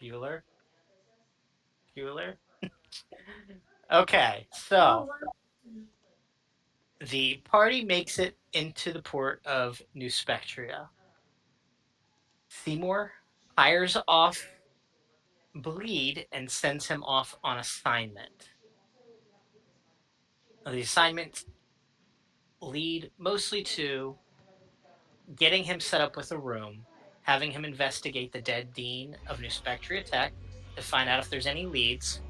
Bueller? Bueller? Okay, so the party makes it into the port of New Spectria. Seymour hires off Bleed and sends him off on assignment. The assignments lead mostly to getting him set up with a room, having him investigate the dead dean of New Spectria Tech to find out if there's any leads,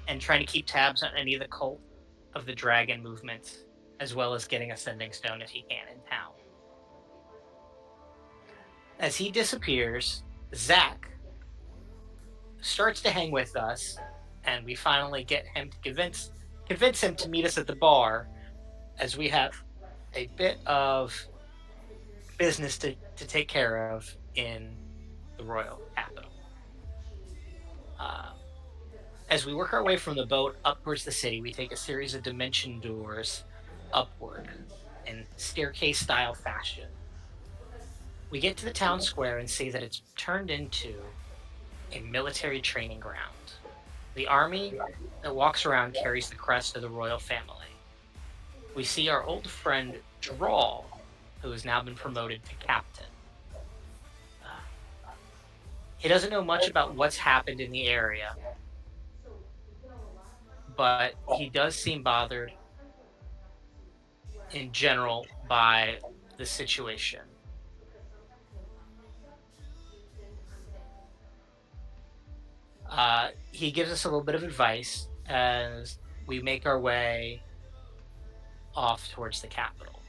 and trying to keep tabs on any of the cult of the dragon movements, as well as getting a sending stone if he can in town. As he disappears, Zach starts to hang with us, and we finally get him to convince him to meet us at the bar, as we have a bit of business to take care of in the royal capital. Uh, as we work our way from the boat up towards the city, we take a series of dimension doors upward in staircase style fashion. We get to the town square and see that it's turned into a military training ground. The army that walks around carries the crest of the royal family. We see our old friend Drawl, who has now been promoted to captain. Uh, he doesn't know much about what's happened in the area, but he does seem bothered in general by the situation. He gives us a little bit of advice as we make our way off towards the capital.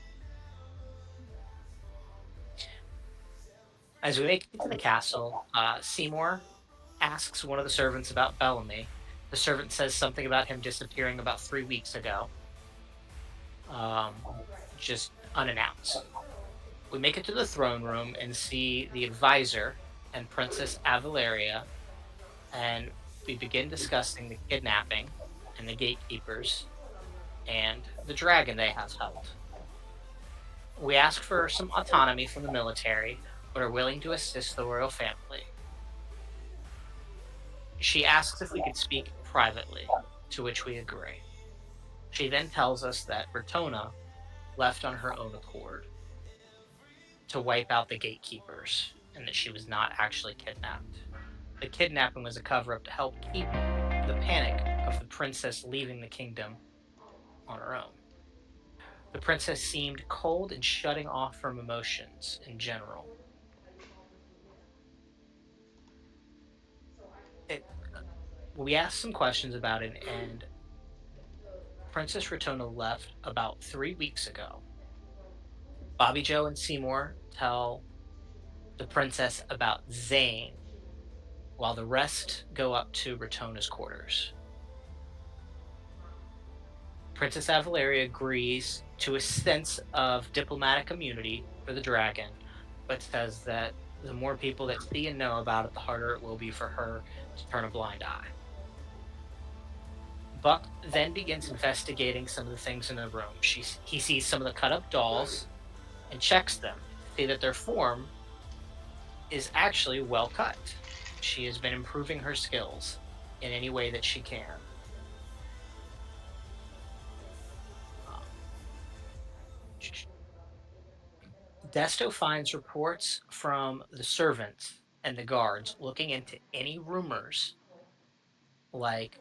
As we make it to the castle, Seymour asks one of the servants about Bellamy. The servant says something about him disappearing about 3 weeks ago, um, just unannounced. We make it to the throne room and see the advisor and Princess Avaleria, and we begin discussing the kidnapping and the gatekeepers and the dragon they have held. We ask for some autonomy from the military, but are willing to assist the royal family. She asks if we could speak privately, to which we agree. She then tells us that Bertona left on her own accord to wipe out the gatekeepers and that she was not actually kidnapped. The kidnapping was a cover up to help keep the panic of the princess leaving the kingdom on her own. The princess seemed cold and shutting off from emotions in general. It, we asked some questions about it, and Princess Rotona left about 3 weeks ago. Bobby Joe and Seymour tell the princess about Zane, while the rest go up to Rotona's quarters. Princess Avalaria agrees to a sense of diplomatic immunity for the dragon, but says that the more people that see and know about it, the harder it will be for her to turn a blind eye. Buck then begins investigating some of the things in the room. He sees some of the cut up dolls and checks them to see that their form is actually well cut. She has been improving her skills in any way that she can. Um, Desto finds reports from the servants and the guards looking into any rumors like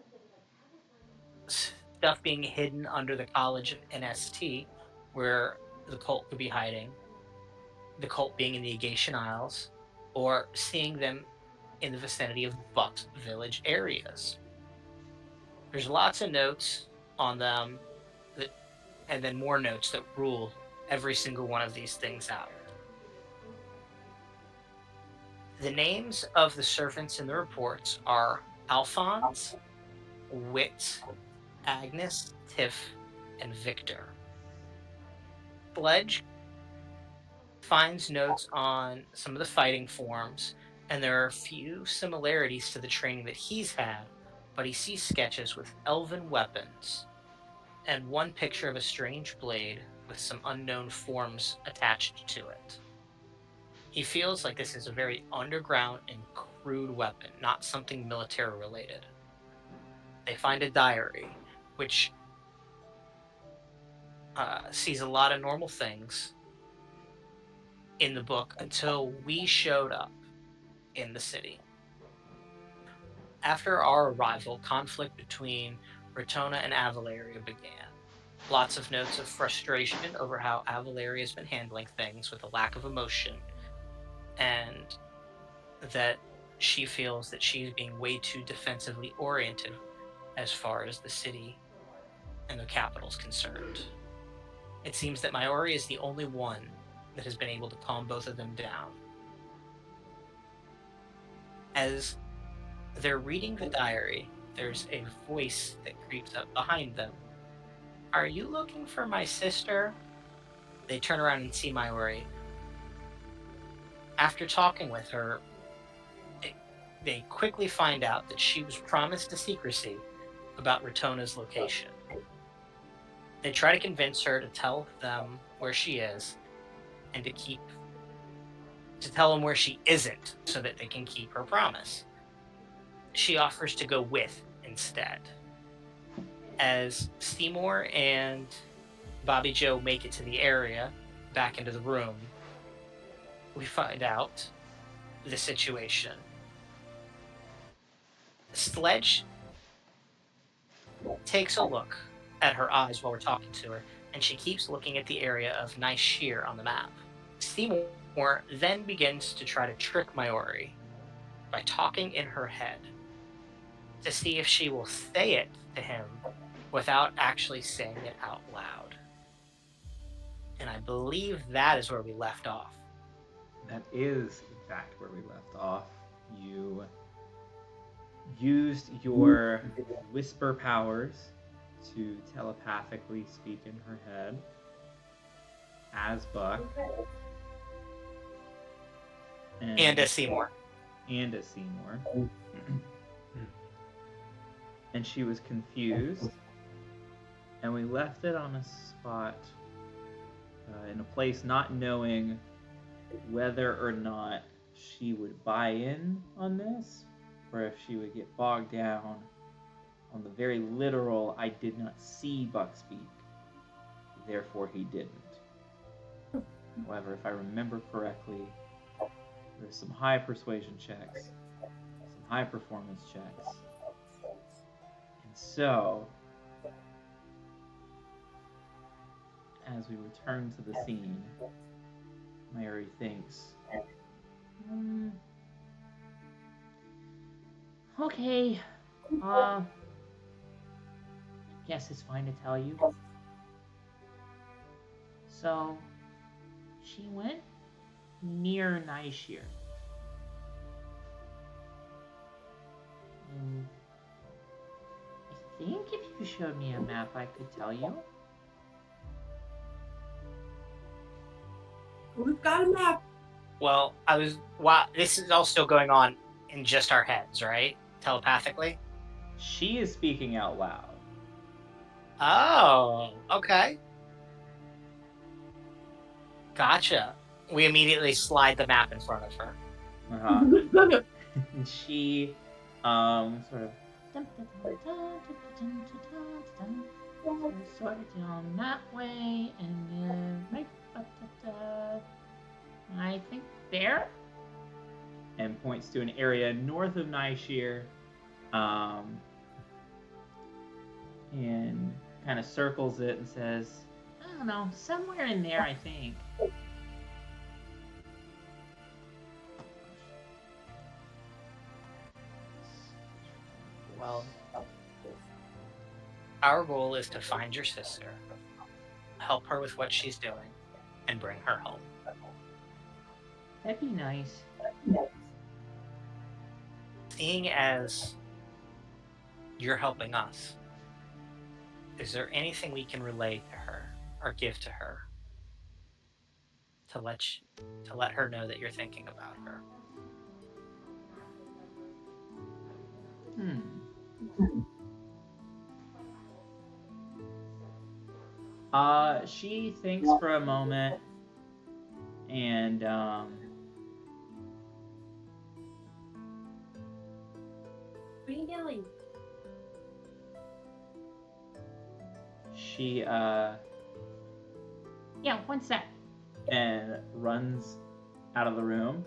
stuff being hidden under the College of NST, where the cult could be hiding, the cult being in the Agatian Isles, or seeing them in the vicinity of Buck's village areas. There's lots of notes on them that, and then more notes that rule every single one of these things out. The names of the servants in the reports are Alphonse, Wit, Agnes, Tiff, and Victor. Sledge finds notes on some of the fighting forms, and there are a few similarities to the training that he's had, but he sees sketches with elven weapons and one picture of a strange blade with some unknown forms attached to it. He feels like this is a very underground and crude weapon, not something military related. They find a diary, which sees a lot of normal things in the book until we showed up in the city. After our arrival, conflict between Ratona and Avalaria began. Lots of notes of frustration over how Avalaria has been handling things with a lack of emotion, and that she feels that she's being way too defensively oriented as far as the city and the capital is concerned. It seems that Maori is the only one that has been able to calm both of them down. As they're reading the diary, there's a voice that creeps up behind them. Are you looking for my sister? They turn around and see Maori. After talking with her, they, they quickly find out that she was promised a secrecy about Ratona's location. They try to convince her to tell them where she is and to tell them where she isn't so that they can keep her promise. She offers to go with instead. As Seymour and Bobby Joe make it to the area, back into the room, we find out the situation. Sledge takes a look at her eyes while we're talking to her, and she keeps looking at the area of Nice Shear on the map. Seymour then begins to try to trick Maori by talking in her head to see if she will say it to him without actually saying it out loud. And I believe that is where we left off. That is, in fact, where we left off. You used your whisper powers to telepathically speak in her head as Buck. And as Seymour. And as Seymour. And she was confused. And we left it on a spot in a place not knowing whether or not she would buy in on this, or if she would get bogged down on the very literal, I did not see Buck speak, therefore he didn't. However, if I remember correctly, there's some high persuasion checks, some high performance checks, and so, as we return to the scene, Mary thinks, okay, guess it's fine to tell you. So, she went near Nishir. And I think if you showed me a map, I could tell you. We've got a map. Well, this is all still going on in just our heads, right? Telepathically? She is speaking out loud. Oh, okay. Gotcha. We immediately slide the map in front of her. And she sort of down that way, and then right I think there, and points to an area north of Nishir, and kind of circles it and says, I don't know, somewhere in there, I think. Well, our goal is to find your sister, help her with what she's doing, and bring her home. That'd be nice. Seeing as you're helping us, is there anything we can relay to her or give to her to let her know that you're thinking about her? She thinks for a moment, and feeling? She yeah, one sec, and runs out of the room.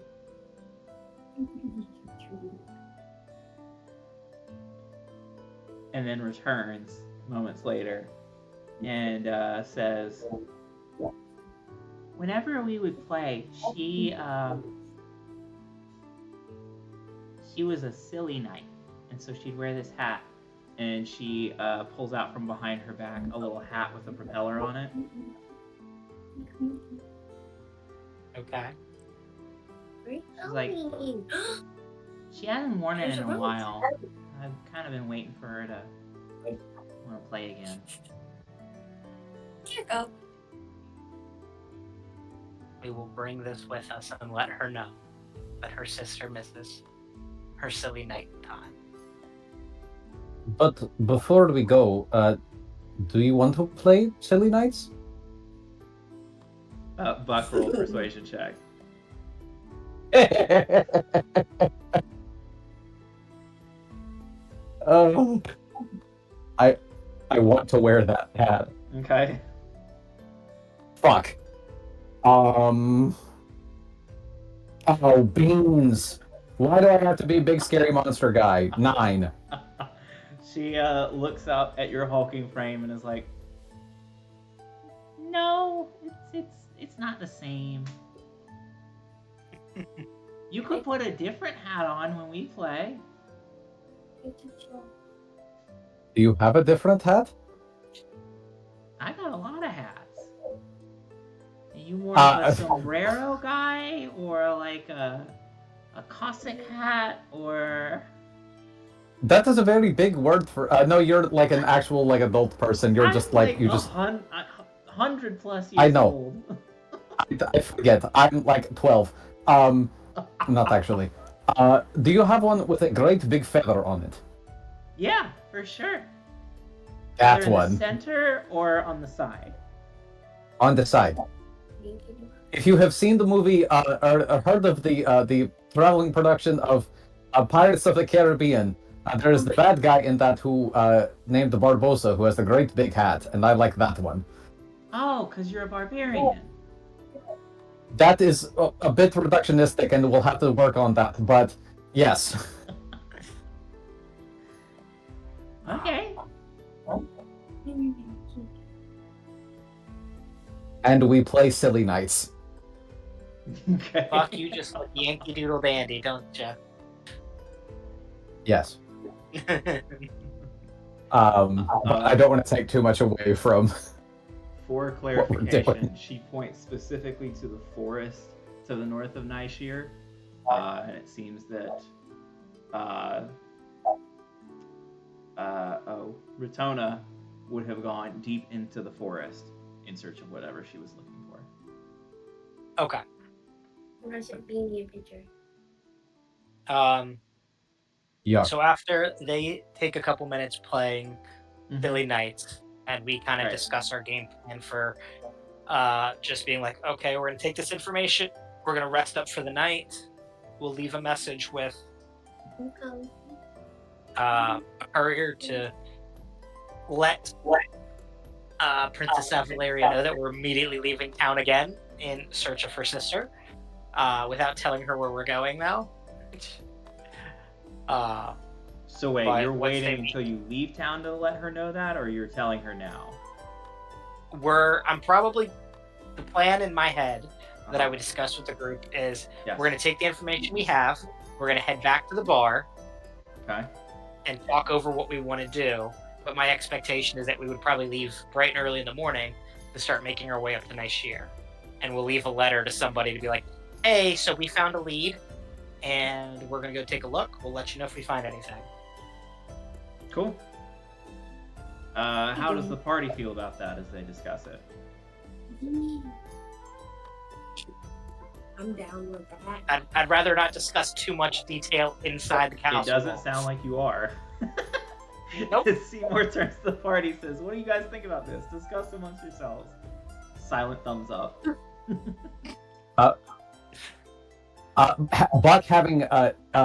And then returns moments later and says, whenever we would play, she was a silly knight, and so she'd wear this hat, and she pulls out from behind her back a little hat with a propeller on it. Okay. She's like, she hasn't worn it in a while. I've kind of been waiting for her to want to play again. Here you go. We will bring this with us and let her know that her sister misses her silly night time. But before we go, do you want to play Silly Nights? Buck, roll persuasion check. I want to wear that hat. Okay. Fuck. Oh, beans. Why do I have to be big scary monster guy? 9. She looks up at your hulking frame and is like, "No, it's not the same. You could put a different hat on when we play." Do you have a different hat? I got a lot of hats. Are you more of a sombrero guy, or like a Cossack hat, or? That is a very big word for. No, you're like an actual like adult person. You're just like you just 100 plus years I know. old. I forget. I'm like 12. Not actually. Do you have one with a great big feather on it? Yeah, for sure. That Either in one. the center or on the side. On the side. If you have seen the movie or heard of the traveling production of Pirates of the Caribbean, there is the bad guy in that who named Barbosa, who has the great big hat, and I like that one. Oh, because you're a barbarian. That is a bit reductionistic, and we'll have to work on that. But yes. Okay. And we play Silly Nights. Okay. Fuck, you just like Yankee Doodle Dandy, don't you? Yes. But I don't want to take too much away from. For clarification, she points specifically to the forest to the north of Nishir, and it seems that Ratona would have gone deep into the forest in search of whatever she was looking for. Okay. I should be in your picture. Yeah. So after they take a couple minutes playing Silly Nights, and we kind of Right. discuss our game plan for just being like, okay, we're going to take this information, we're going to rest up for the night, we'll leave a message with a courier to let Princess Avalaria know that we're immediately leaving town again in search of her sister, without telling her where we're going now. So wait, But you're once waiting they- until you leave town to let her know that, or you're telling her now? I'm probably, the plan in my head that I would discuss with the group is Yes. we're going to take the information we have, we're going to head back to the bar Okay. and talk over what we want to do. But my expectation is that we would probably leave bright and early in the morning to start making our way up to Nishir. And we'll leave a letter to somebody to be like, hey, so we found a lead and we're going to go take a look. We'll let you know if we find anything. Cool. How does the party feel about that as they discuss it? I'm down with that. I'd rather not discuss too much detail inside the castle. It doesn't walls. sound like you are. Nope. Seymour turns to the party and says, "What do you guys think about this? Discuss amongst yourselves." Silent thumbs up. Buck, having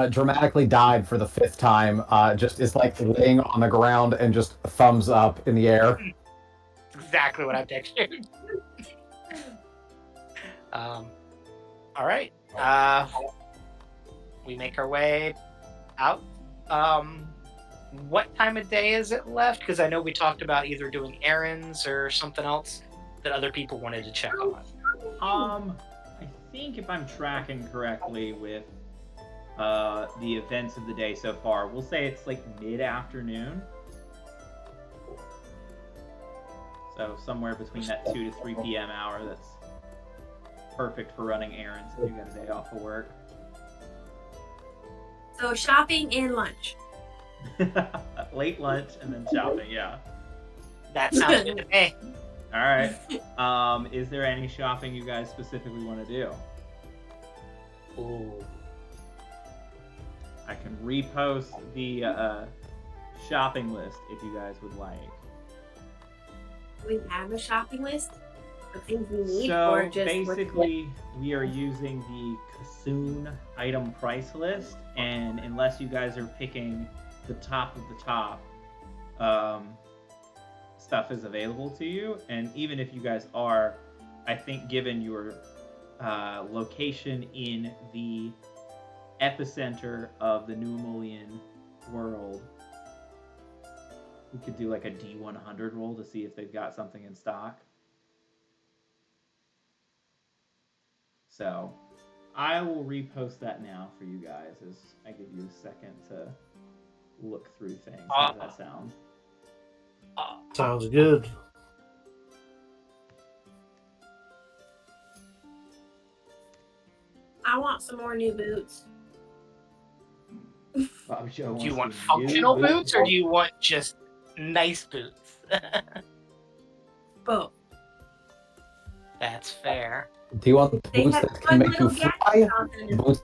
dramatically died for the 5th time, just is like laying on the ground and just thumbs up in the air. Exactly what I pictured. All right. We make our way out. What time of day is it left? Because I know we talked about either doing errands or something else that other people wanted to check on. I think if I'm tracking correctly with the events of the day so far, we'll say it's like mid-afternoon. So somewhere between that 2 to 3 p.m. hour, that's perfect for running errands if you got a day off of work. So shopping and lunch. Late lunch and then shopping, yeah. That sounds good to me. All right. Is there any shopping you guys specifically want to do? Ooh. I can repost the shopping list if you guys would like. We have a shopping list of things we need, So or just basically, we are using the Kassoon item price list, and unless you guys are picking the top of the top, stuff is available to you. And even if you guys are, I think given your location in the epicenter of the New Ammonian world, we could do like a D100 roll to see if they've got something in stock. So I will repost that now for you guys as I give you a second to look through things. How does that sound? Sounds good. I want some more new boots. Bob Joe Do you want wants to functional new boots or do you want just nice boots? Both. That's fair. Do you want They boots have that can fun make you little gadgets fly? on them. Boots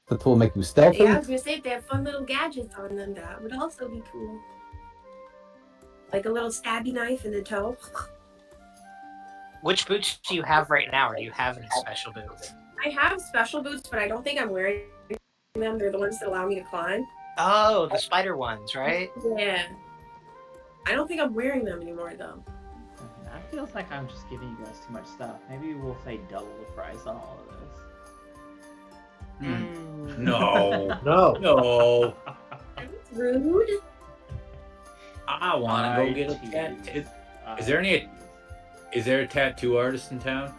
that will make you stealthy? Yeah, I was gonna say if they have fun little gadgets on them, that would also be cool. Like a little stabby knife in the toe. Which boots do you have right now, or do you have any special boots? I have special boots, but I don't think I'm wearing them. They're the ones that allow me to climb. Oh, the spider ones, right? Yeah. I don't think I'm wearing them anymore, though. That feels like I'm just giving you guys too much stuff. Maybe we'll say double the price on all of this. No. No. No. That's rude. I want to go get a tattoo. Is there any? Is there a tattoo artist in town?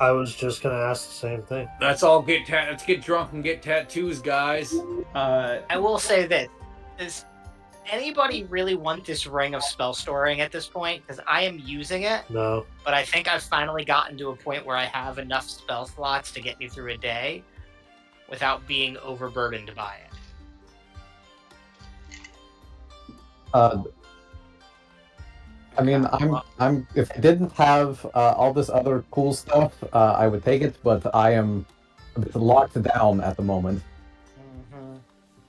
I was just gonna ask the same thing. Let's all get let's get drunk and get tattoos, guys. I will say this: does anybody really want this ring of spell storing at this point? Because I am using it, No. but I think I've finally gotten to a point where I have enough spell slots to get me through a day without being overburdened by it. I mean, I'm. If I didn't have all this other cool stuff, I would take it. But I am a bit locked down at the moment.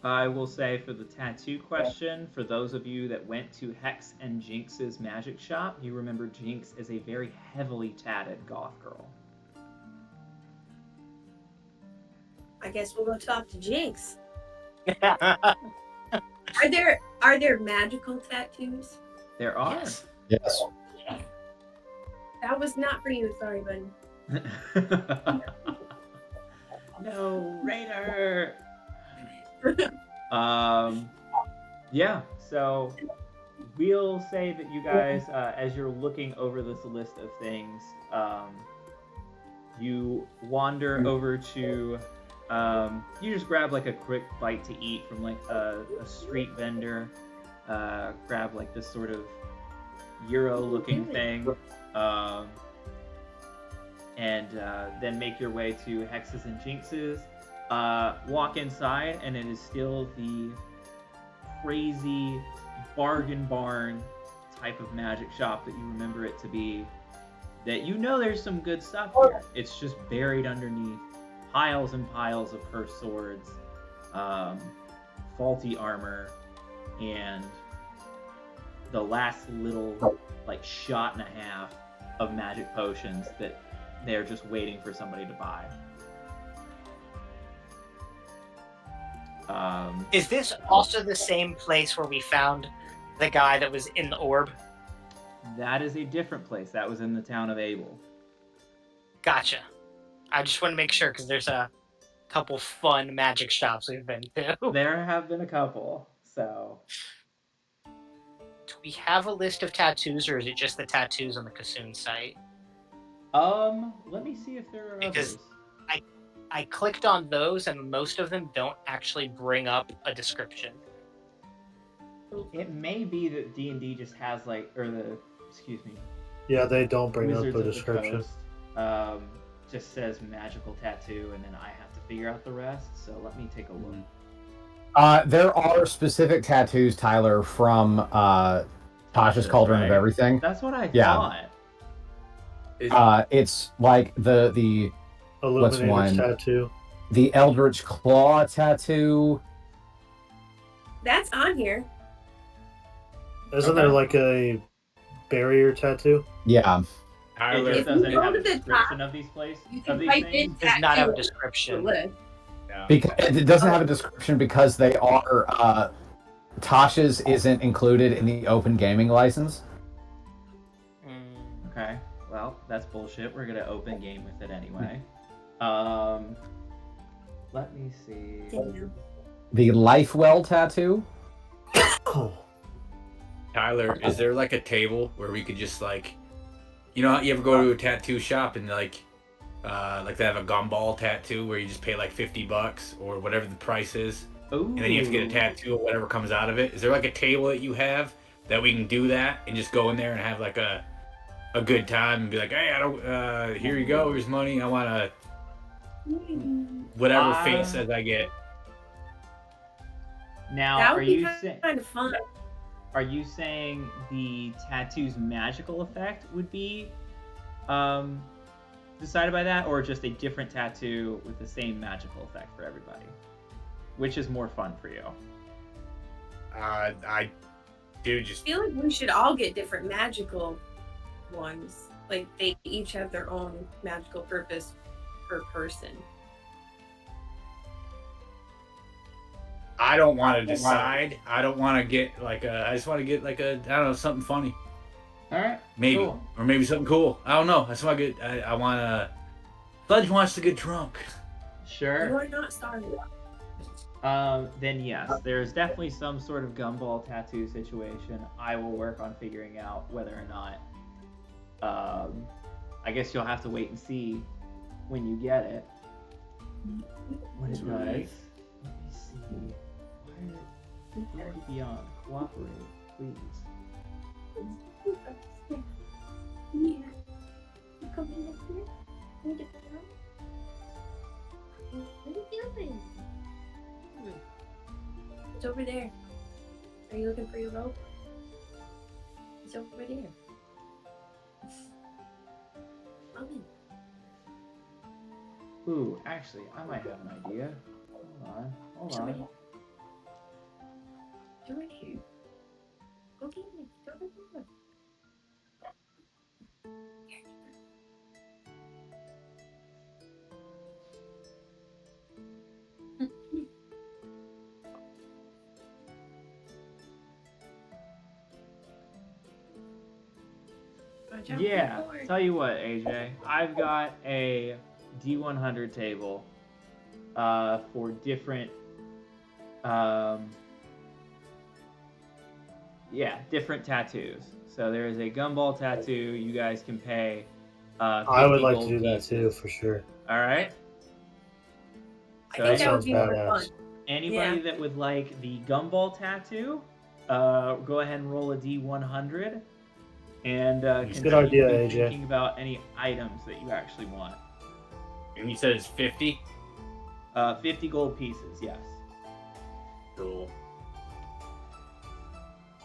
I will say for the tattoo question, for those of you that went to Hex and Jinx's magic shop, you remember Jinx is a very heavily tatted goth girl. I guess we'll go talk to Jinx. Mhm. Are there magical tattoos? There are. Yes. Yes. That was not for you. Sorry, buddy. No, Raider. Yeah. So we'll say that you guys, as you're looking over this list of things, you wander over to. You just grab like a quick bite to eat from like a street vendor. Grab like this sort of Euro-looking thing, and then make your way to Hexes and Jinxes. Walk inside, and it is still the crazy bargain barn type of magic shop that you remember it to be. That you know there's some good stuff here. It's just buried underneath piles and piles of cursed swords, faulty armor, and the last little like shot and a half of magic potions that they're just waiting for somebody to buy. Is this also the same place where we found the guy that was in the orb? That is a different place. That was in the town of Abel. Gotcha. I just want to make sure because there's a couple fun magic shops we've been to. There have been a couple, so. Do we have a list of tattoos, or is it just the tattoos on the Kassoon site? Let me see if there are Because others. I clicked on those, and most of them don't actually bring up a description. It may be that D&D just has excuse me. Yeah, they don't bring Wizards up of a the description. Coast, just says magical tattoo, and then I have to figure out the rest. So let me take a look. There are specific tattoos, Tyler, from Tasha's Cauldron of right? Everything. That's what I Yeah. thought. It's like the what's Illuminator's one? tattoo. The Eldritch Claw tattoo. That's on here. Isn't there like a barrier tattoo? Yeah. It Tyler, just doesn't If you have go a to the description top, of these places. You Of can these type things. in Does not have a tattoo description. list. no. Because it doesn't have a description because they are Tasha's isn't included in the open gaming license. Okay, well, that's bullshit. We're gonna open game with it anyway. Let me see. The Lifewell tattoo. Tyler, is there like a table where we could just like, you know, you ever go to a tattoo shop and like they have a gumball tattoo where you just pay like $50 or whatever the price is, Ooh. and then you have to get a tattoo or whatever comes out of it. Is there like a table that you have that we can do that and just go in there and have like a good time and be like, hey, I don't, here you go, here's money. I want to whatever fate says I get. Now, That are would be you kind of fun. Are you saying the tattoo's magical effect would be decided by that, or just a different tattoo with the same magical effect for everybody? Which is more fun for you? I do just I feel like we should all get different magical ones. Like they each have their own magical purpose per person. I don't want to decide. I don't want to get like a. I just want to get like a. I don't know, something funny. All right, Maybe, cool. or maybe something cool. I don't know. I just want to get. I want to. Fudge wants to get drunk. Sure. You are not starting. Then yes, there's definitely some sort of gumball tattoo situation. I will work on figuring out whether or not. I guess you'll have to wait and see when you get it. What it does. Let me see. Glory Beyond, cooperate, please. Yeah. You coming up here? Can we get the dog? What are you doing? It's over there. Are you looking for your rope? It's over there. Come in. Ooh, actually, I might have an idea. Hold It's over on. there. It's over here. Go get it. It's over there. Yeah, tell you what, AJ, I've got a D100 table for different different tattoos. So there is a gumball tattoo. You guys can pay 50 I would like to gold do that pieces. too, for sure. All right. I So think that would sounds be more badass. fun. anybody Yeah. that would like the gumball tattoo, go ahead and roll a D100 and Good continue idea, to be AJ. thinking about any items that you actually want. And you said it's 50. 50 gold pieces, yes. Cool.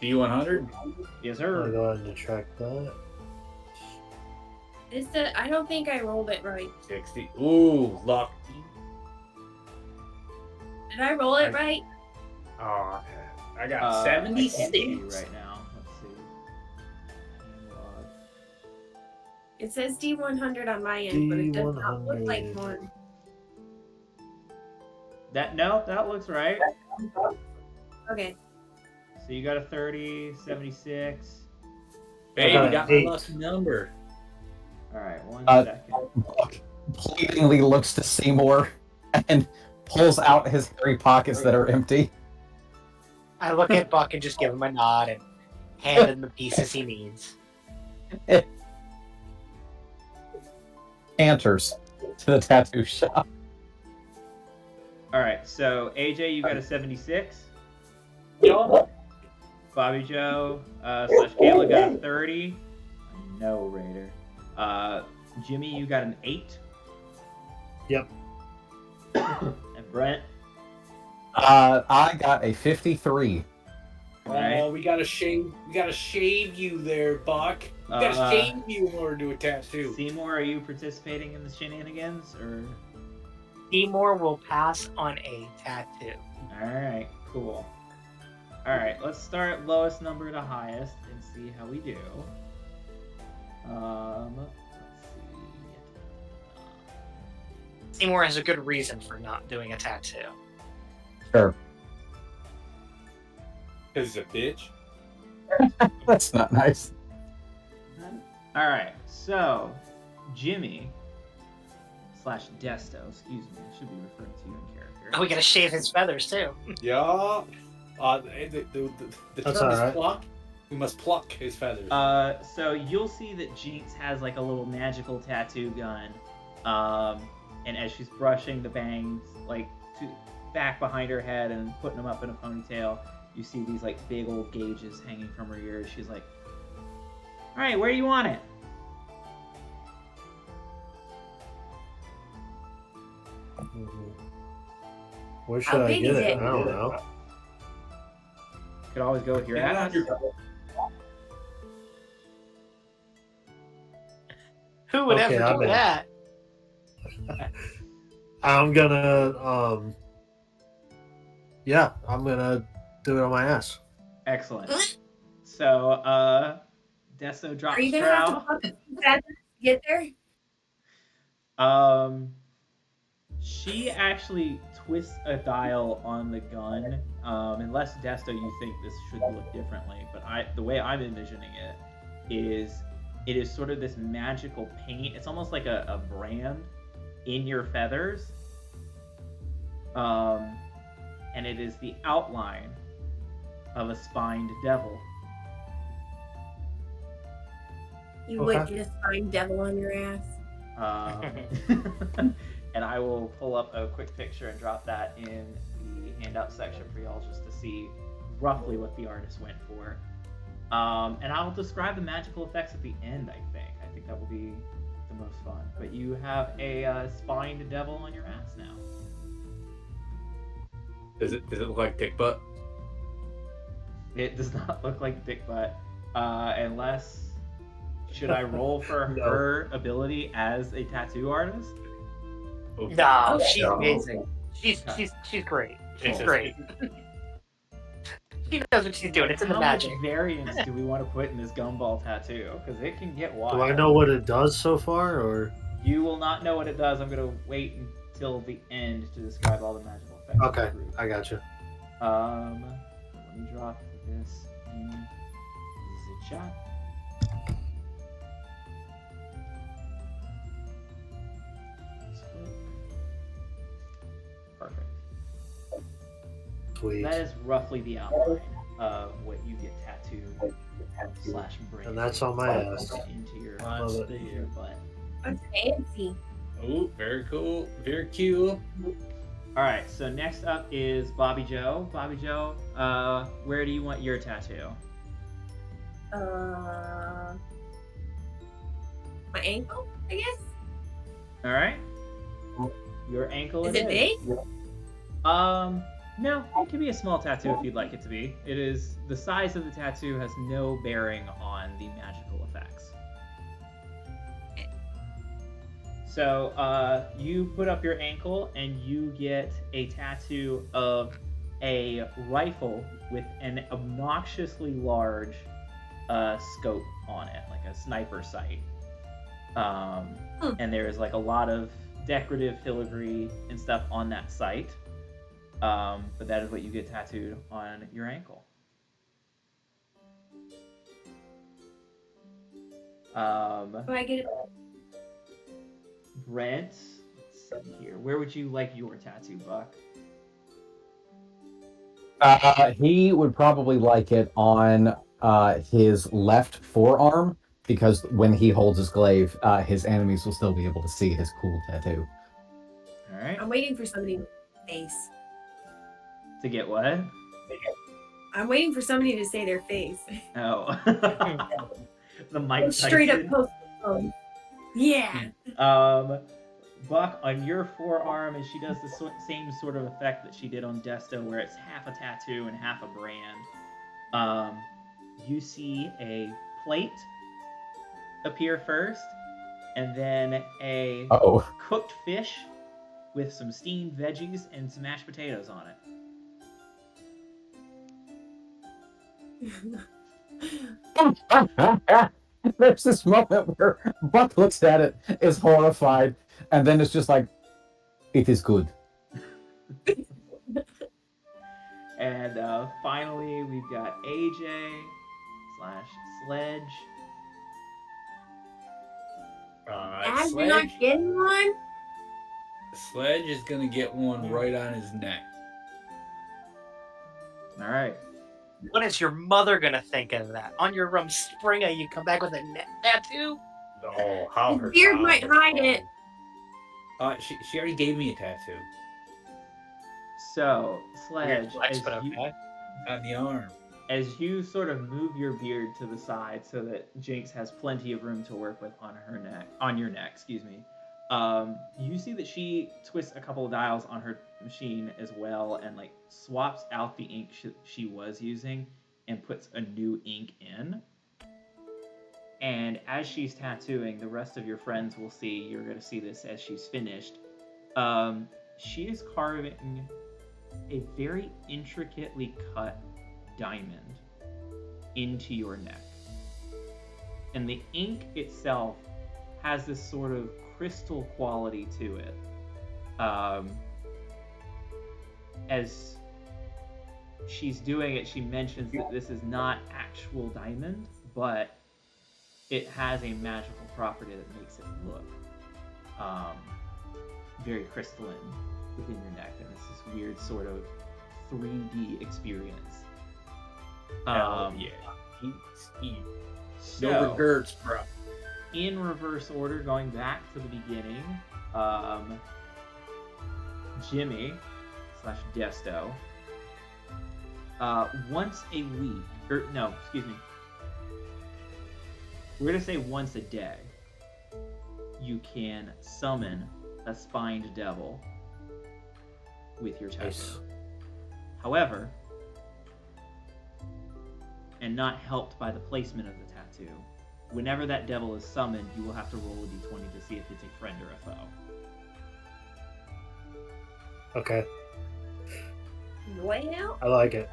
D100. Yes, I'm gonna sir. go ahead and track that. I don't think I rolled it right. 60. Ooh, luck. Did I roll it right? Oh, I got I can't 76. see right now. Let's see. It says D100 on my end, but it does not look like D100. one. That looks right. Okay. So you got a 30, 76. Babe, got you an got my 8. lucky number. All right, one Uh, second. Buck pleadingly looks to Seymour and pulls out his hairy pockets that are empty. I look at Buck and just give him a nod and hand him the pieces he needs. Enters to the tattoo shop. All right, so AJ, you got a 76. Yup. Bobby Joe / Kayla got a 30. No, Raider. Jimmy, you got an 8. Yep. And Brent. I got a 53. Right. Oh, we gotta shave you there, Buck. We gotta shave you in order to do a tattoo. Seymour, are you participating in the shenanigans or? Seymour will pass on a tattoo. All right, cool. All right, let's start lowest number to highest and see how we do. Let's see. Seymour has a good reason for not doing a tattoo. Sure. Cause he's a bitch. That's not nice. All right, so Jimmy / Desto, excuse me, I should be referring to you in character. Oh, we gotta shave his feathers too. Yeah. The That's term is alright. pluck. We must pluck his feathers. So you'll see that Jinx has like a little magical tattoo gun, and as she's brushing the bangs like back behind her head and putting them up in a ponytail, you see these like big old gauges hanging from her ears. She's like, "All right, where do you want it?" Where How should I big get is it? it? I don't know. Could always go with your ass. Who would Okay, ever I'm do in. that? I'm gonna I'm gonna do it on my ass. Excellent. So Desto drops Are you gonna have to trowel. pump it fast to get there? She actually twists a dial on the gun. Unless Desto, you think this should look differently, but the way I'm envisioning it is sort of this magical paint. It's almost like a brand in your feathers. And it is the outline of a spined devil. You would Okay. get a spine devil on your ass. And I will pull up a quick picture and drop that in the handout section for y'all just to see roughly what the artist went for. And I'll describe the magical effects at the end, I think. I think that will be the most fun. But you have a spined devil on your ass now. Does it look like dick butt? It does not look like dick butt. Unless... Should I roll for No. her ability as a tattoo artist? No, she's No. amazing. She's great. She's great. She knows what she's doing. It's in the How magic. much variance do we want to put in this gumball tattoo? Because it can get wild. Do I know what it does so far, or You will not know what it does. I'm going to wait until the end to describe all the magical effects. of the okay? group. I got you. Let me drop this in the chat. Perfect. Sweet. That is roughly the outline of what you get tattooed / braided. And that's on my ass. Into your, Love it. into your butt. I'm fancy. Oh, very cool. Very cute. All right, so next up is Bobby Joe. Bobby Joe, where do you want your tattoo? My ankle, I guess. All right. Your ankle. Is it big? No, it can be a small tattoo if you'd like it to be. It is the size of the tattoo has no bearing on the magical effects. So you put up your ankle and you get a tattoo of a rifle with an obnoxiously large scope on it, like a sniper sight. And there is like a lot of decorative filigree and stuff on that sight. But that is what you get tattooed on your ankle. Do I get it? Brent, let's see here. Where would you like your tattoo, Buck? He would probably like it on his left forearm because when he holds his glaive, his enemies will still be able to see his cool tattoo. All right. I'm waiting for somebody face. To get what? I'm waiting for somebody to say their face. Oh. The Mike Straight up Tyson. post. Yeah. Buck, on your forearm, and she does the same sort of effect that she did on Desto, where it's half a tattoo and half a brand. You see a plate appear first, and then a cooked fish with some steamed veggies and some mashed potatoes on it. There's this moment where Buck looks at it, is horrified, and then it's just like, it is good. And finally, we've got AJ / Sledge. As you're not getting one? Sledge is gonna get one right on his neck. All right. What is your mother gonna think of that? On your Springer, you come back with a neck tattoo? Oh, how His her beard child might was hide wrong. it. She already gave me a tattoo So, Weird Sledge, flex, but okay. on the arm. as you sort of move your beard to the side so that Jinx has plenty of room to work with on your neck, excuse me. You see that she twists a couple of dials on her machine as well, and like swaps out the ink she was using and puts a new ink in. And as she's tattooing, the rest of your friends will see. You're going to see this as she's finished. She is carving a very intricately cut diamond into your neck. And the ink itself has this sort of crystal quality to it. As she's doing it, she mentions that this is not actual diamond, but it has a magical property that makes it look very crystalline within your neck, and it's this weird sort of 3D experience. Hell yeah. So, No regrets, bro. in reverse order, going back to the beginning, Jimmy / Desto, once a week, or no, excuse me, we're gonna say once a day, you can summon a spined devil with your tattoo. Nice. However, and not helped by the placement of the tattoo, whenever that devil is summoned, you will have to roll a d20 to see if it's a friend or a foe. Okay, Well, I like it.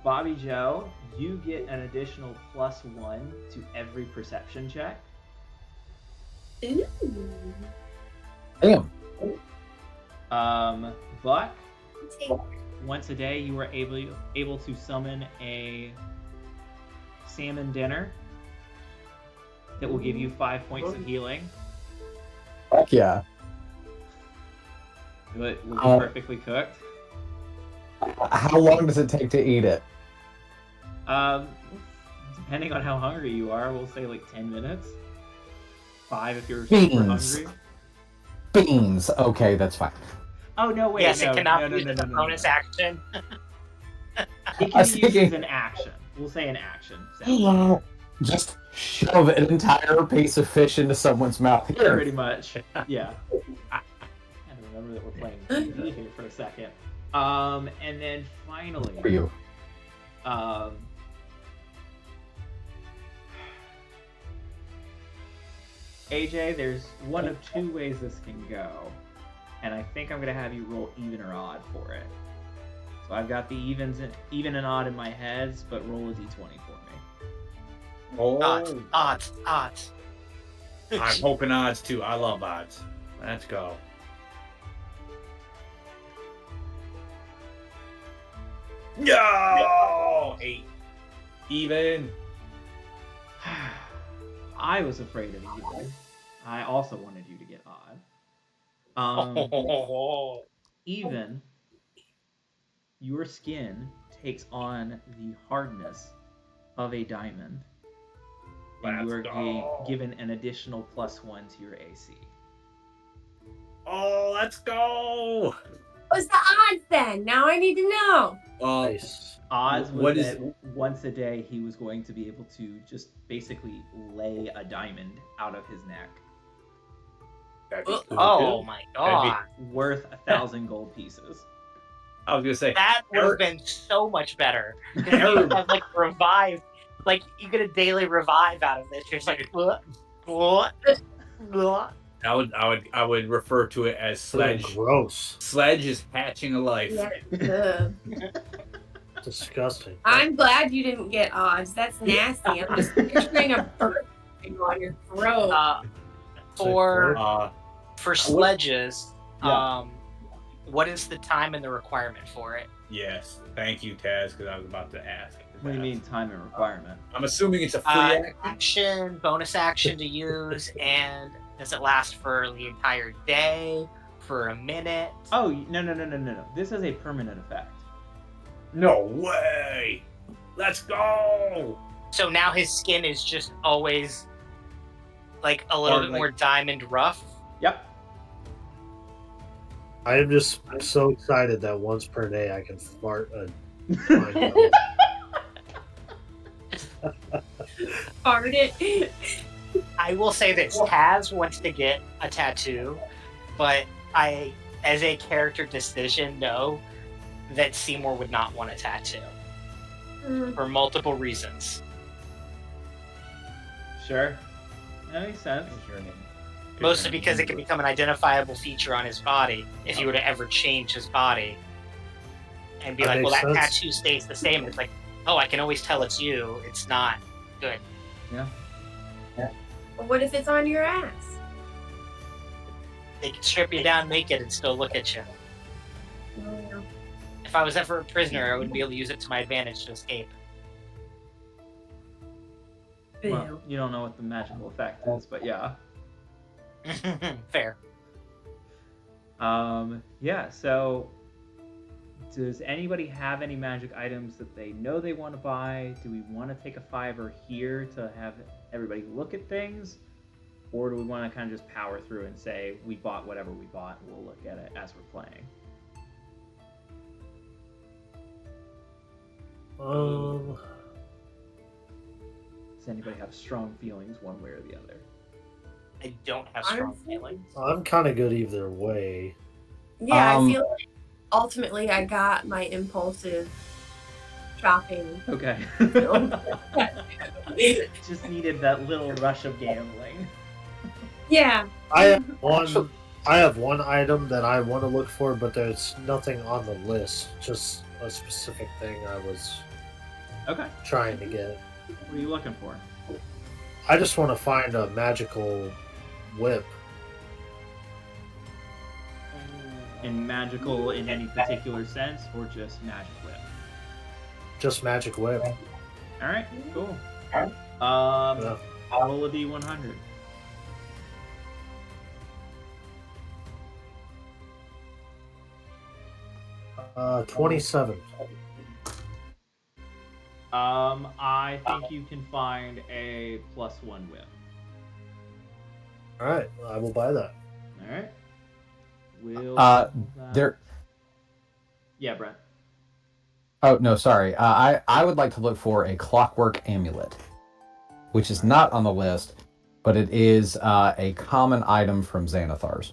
Bobby Joe, you get an additional +1 to every perception check. ooh. Damn. Buck, Take once a day you are able to summon a salmon dinner that will give you 5 points of healing. Fuck yeah. It will be Oh. perfectly cooked. How long does it take to eat it? Depending on how hungry you are, we'll say like 10 minutes. 5 if you're super Beans. hungry. Beans. Okay, that's fine. Oh no, wait, Yes, no, it cannot no, be no, a no, no, bonus no. action. It I can was be used thinking- as an action. We'll say an action. So, Just shove an entire piece of fish into someone's mouth. Here. pretty much. Yeah. I had to remember that we're playing D&D here for a second. And then finally, For you. AJ, there's one of 2 ways this can go, and I think I'm gonna have you roll even or odd for it. So I've got the even and odd in my heads, but roll a d20 for me. Odds, Oh, odds, odds. I'm hoping odds too. I love odds. Let's go. No! 8. Even. I was afraid of even. I also wanted you to get odd. Even, your skin takes on the hardness of a diamond, and you Let's are go. given an additional +1 to your AC. Oh, let's go! What's the odds then? Now I need to know. Nice. Odds was What is- that once a day he was going to be able to just basically lay a diamond out of his neck, That'd be cool, Oh too. my That'd god. worth 1,000 gold pieces. I was gonna say That would have been so much better. Because you have like revive, like you get a daily revive out of this. You're just like, what? I would refer to it as Sledge. Gross. Sledge is hatching a life. Yeah. Disgusting. I'm glad you didn't get odds. That's nasty. I'm just picturing a bird on your throat. For sledges, Yeah. what is the time and the requirement for it? Yes, thank you, Taz, because I was about to ask. What do you mean time and requirement? I'm assuming it's a free action. Action, bonus action to use, and does it last for the entire day? For a minute? Oh, no. This is a permanent effect. No way! Let's go! So now his skin is just always like a little Or, bit like- more diamond rough. Yep. I am just so excited that once per day I can fart a Fart it. I will say this: Taz wants to get a tattoo, but I, as a character decision, know that Seymour would not want a tattoo for multiple reasons. Sure. That makes sense. Mostly because it can become an identifiable feature on his body if he were to ever change his body. And be That like, well, makes that sense. tattoo stays the same. It's like, oh, I can always tell it's you. It's not good. But what if it's on your ass? They can strip you down naked and still look at you. Oh, If I was ever a prisoner, I would be able to use it to my advantage to escape. Well, you don't know what the magical effect is, but yeah. Fair. Yeah, so does anybody have any magic items that they know they want to buy? Do we want to take a $5 here to have everybody look at things? Or do we want to kind of just power through and say, we bought whatever we bought, and we'll look at it as we're playing? Does anybody have strong feelings one way or the other? I don't have strong Honestly? feelings. I'm kind of good either way. Yeah, I feel like ultimately I got my impulsive shopping. Okay. Just needed that little rush of gambling. Yeah. I have one item that I want to look for, but there's nothing on the list. Just a specific thing I was Okay. trying to get. What are you looking for? I just want to find a magical whip. And magical in any particular sense, or just magic whip? Just magic whip. All right, cool. Yeah. Roll a d100. Uh, 27. I think you can find a +1 whip. All right, I will buy that. All right. We'll There. Yeah, Brent. Oh no, sorry. I would like to look for a clockwork amulet, which is not on the list, but it is a common item from Xanathar's.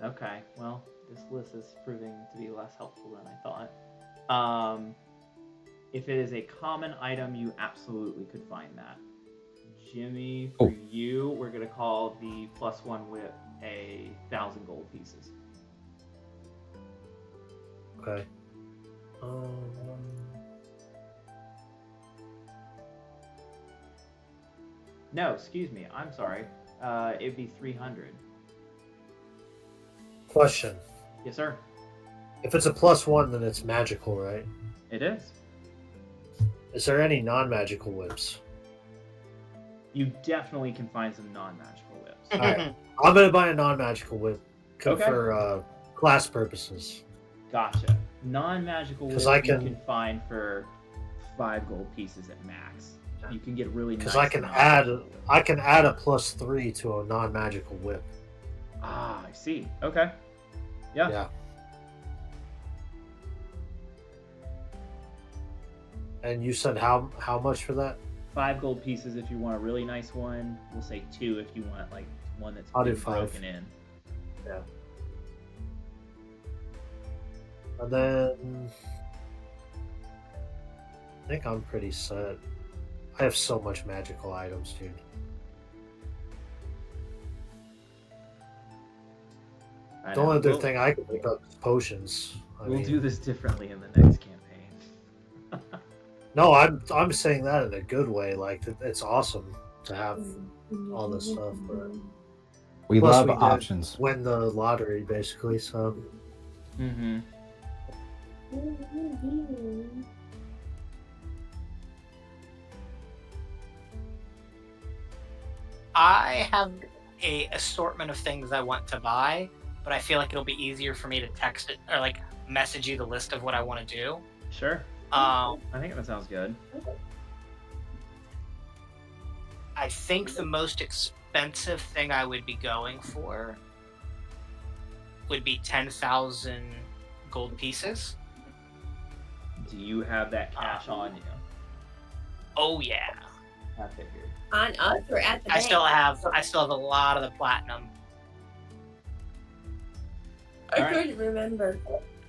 Okay. Well, this list is proving to be less helpful than I thought. If it is a common item, you absolutely could find that. Jimmy, for you, we're gonna call the +1 whip 1,000 gold pieces. Okay. No, excuse me. I'm sorry. It'd be 300. Question. Yes, sir. If it's a +1, then it's magical, right? It is. Is there any non-magical whips? You definitely can find some non-magical whips. Alright. I'm gonna buy a non-magical whip Okay. for class purposes. Gotcha. Non-magical whips 'Cause I you can- can find for 5 gold pieces at max. You can get really nice. Because I can non-magical whips. add a +3 to a non-magical whip. Ah, I see. Okay. Yeah. Yeah. And you said how much for that? 5 gold pieces if you want a really nice one. We'll say 2 if you want like one that's I'll do been 5. broken in. Yeah. And then I think I'm pretty set. I have so much magical items, dude. I The know. only other We'll- thing I can pick up is potions. We'll do this differently in the next campaign. No, I'm saying that in a good way. Like it's awesome to have all this stuff, but We Plus love we did options. win the lottery basically. So Mm-hmm. I have a assortment of things I want to buy, but I feel like it'll be easier for me to text it or like message you the list of what I want to do. Sure. Um, I think that sounds good. I think the most expensive thing I would be going for would be 10,000 gold pieces. Do you have that cash on you? Oh yeah, I figured. On us or at the I bank? still have a lot of the platinum, I Alright. couldn't remember.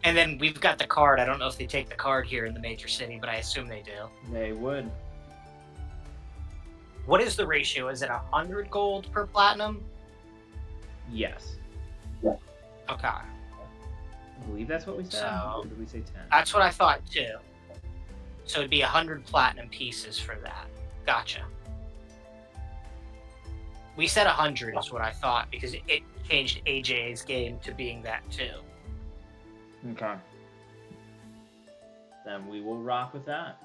and then we've got the card. I don't know if they take the card here in the major city, but I assume they do. They would. What is the ratio? Is it 100 gold per platinum? Yes. Okay, I believe that's what we said. So- Or did we say 10? that's what I thought too. So it'd be 100 platinum pieces for that. Gotcha. We said 100 is what I thought because it changed AJ's game to being that too. Okay. Then we will rock with that.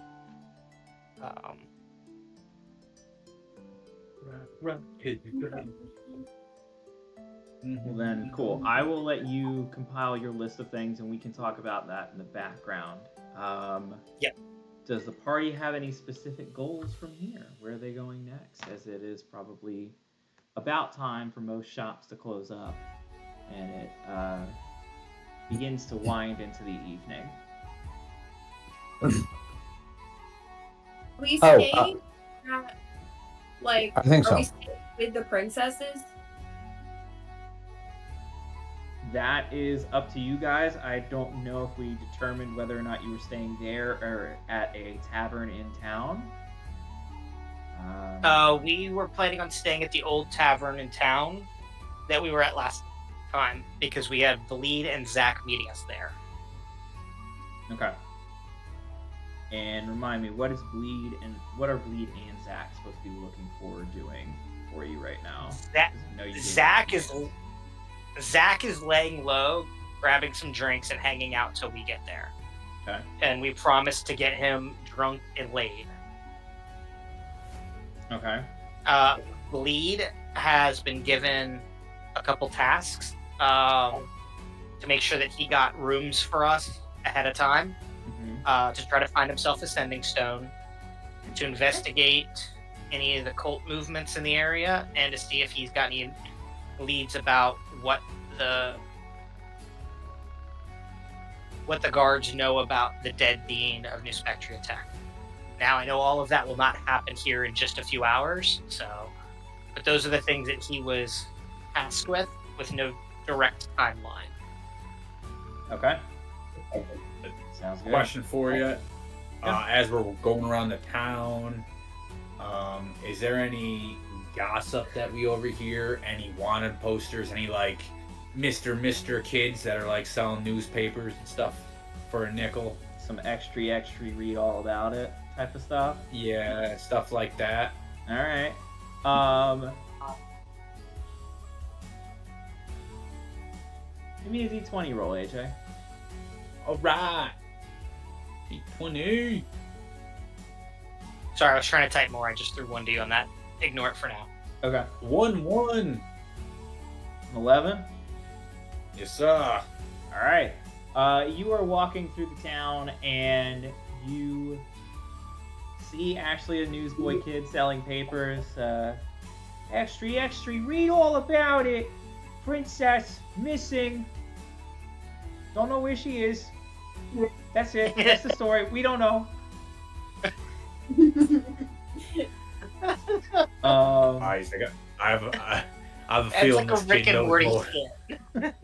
Well then, cool. I will let you compile your list of things, and we can talk about that in the background. Yep. Does the party have any specific goals from here? Where are they going next? As it is probably about time for most shops to close up, and it begins to wind into the evening. We Oh, stay at, like, I think are so. we staying with the princesses? That is up to you guys. I don't know if we determined whether or not you were staying there or at a tavern in town. We were planning on staying at the old tavern in town that we were at last time because we had the lead and Zach meeting us there. Okay. And remind me, what are Bleed and Zach supposed to be looking forward doing for you right now? That 'Cause I know you did- Zach is laying low, grabbing some drinks and hanging out till we get there. Okay. And we promised to get him drunk and laid. Okay. Lead has been given a couple tasks to make sure that he got rooms for us ahead of time, Mm-hmm. to try to find himself a sending stone, to investigate any of the cult movements in the area, and to see if he's got any leads about what the guards know about the dead dean of New Spectria Tech. Now, I know all of that will not happen here in just a few hours, but those are the things that he was tasked with no direct timeline. Okay. Sounds good. Question for you. Yeah. As we're going around the town, is there any gossip that we overhear? Any wanted posters? Any like Mr. kids that are like selling newspapers and stuff for a nickel? Some extra, read all about it type of stuff. Yeah, stuff like that. All right. Give me a d20 roll, AJ. All right. 20. Sorry, I was trying to type more. I just threw 1D on that. Ignore it for now. Okay. 1-1. 11. Yes, sir. All right. You are walking through the town and you see Ashley, a newsboy kid selling papers. Extra, read all about it. Princess missing. Don't know where she is. That's it. That's the story. We don't know. Nice. I have a It's feeling like a this Rick kid and knows Morty more. skit.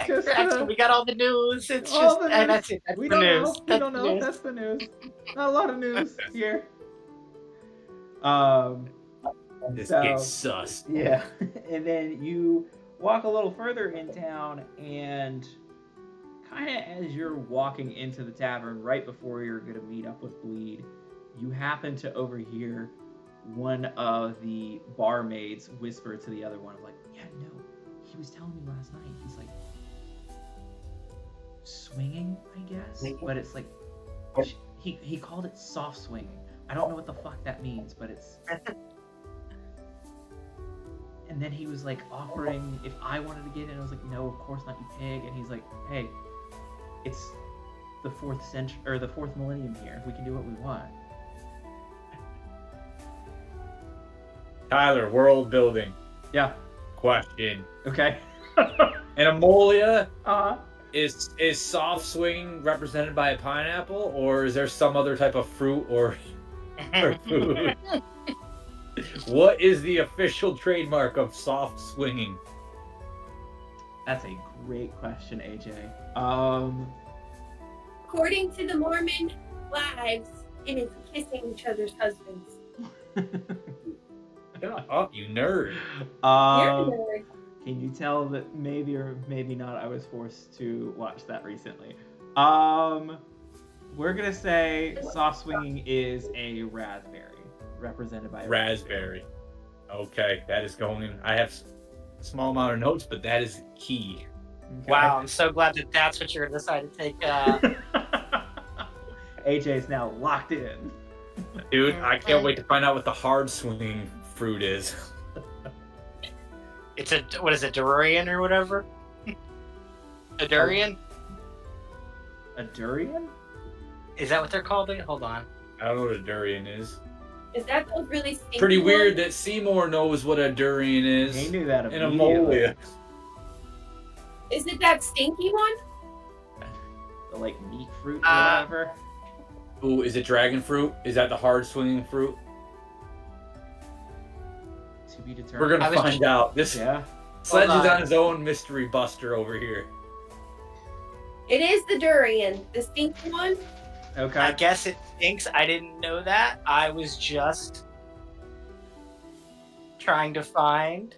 Just, Extra, we got all the news. It's all just, the and news. that's it. That's We the don't news. know. We That's don't the know. news. That's the news. Not a lot of news here. This So- kid's sus. Yeah. And then you walk a little further in town, and kind of as you're walking into the tavern, right before you're going to meet up with Bleed, you happen to overhear one of the barmaids whisper to the other one, of like, yeah, no, he was telling me last night, he's like, swinging, I guess, but it's like, he called it soft swinging. I don't know what the fuck that means, but it's... And then he was like offering if I wanted to get in. I was like, no, of course not, you pig. And he's like, hey, it's the 4th century or the 4th millennium here. We can do what we want. Tyler, world building. Yeah. Question. Okay. And Ammolia, Uh is soft swinging represented by a pineapple, or is there some other type of fruit or food? What is the official trademark of soft swinging? That's a great question, AJ. According to the Mormon wives, it is kissing each other's husbands. Shut up, you nerd. You're a nerd. Can you tell that maybe or maybe not I was forced to watch that recently? We're gonna say soft swinging is a raspberry, represented by a Raspberry. Okay, that is going in. I have a small amount of notes, but that is key. Okay. Wow, I'm so glad that that's what you're going to decide to take. AJ's now locked in. Dude, I can't wait to find out what the hard swinging fruit is. It's a, what is it, durian or whatever? A durian? A durian? Is that what they're called? Hold on. I don't know what a durian is. Is that those really stinky Pretty weird ones? that Seymour knows what a durian is. He knew that And immediately. Ammolia. Is it that stinky one? The like meat fruit or whatever. Ooh, is it dragon fruit? Is that the hard swinging fruit? To be determined. We're gonna I was find just- out. This Yeah. Sledge Hold is on. on his own mystery buster over here. It is the durian, the stinky one. Okay. I guess it stinks. I didn't know that. I was just trying to find.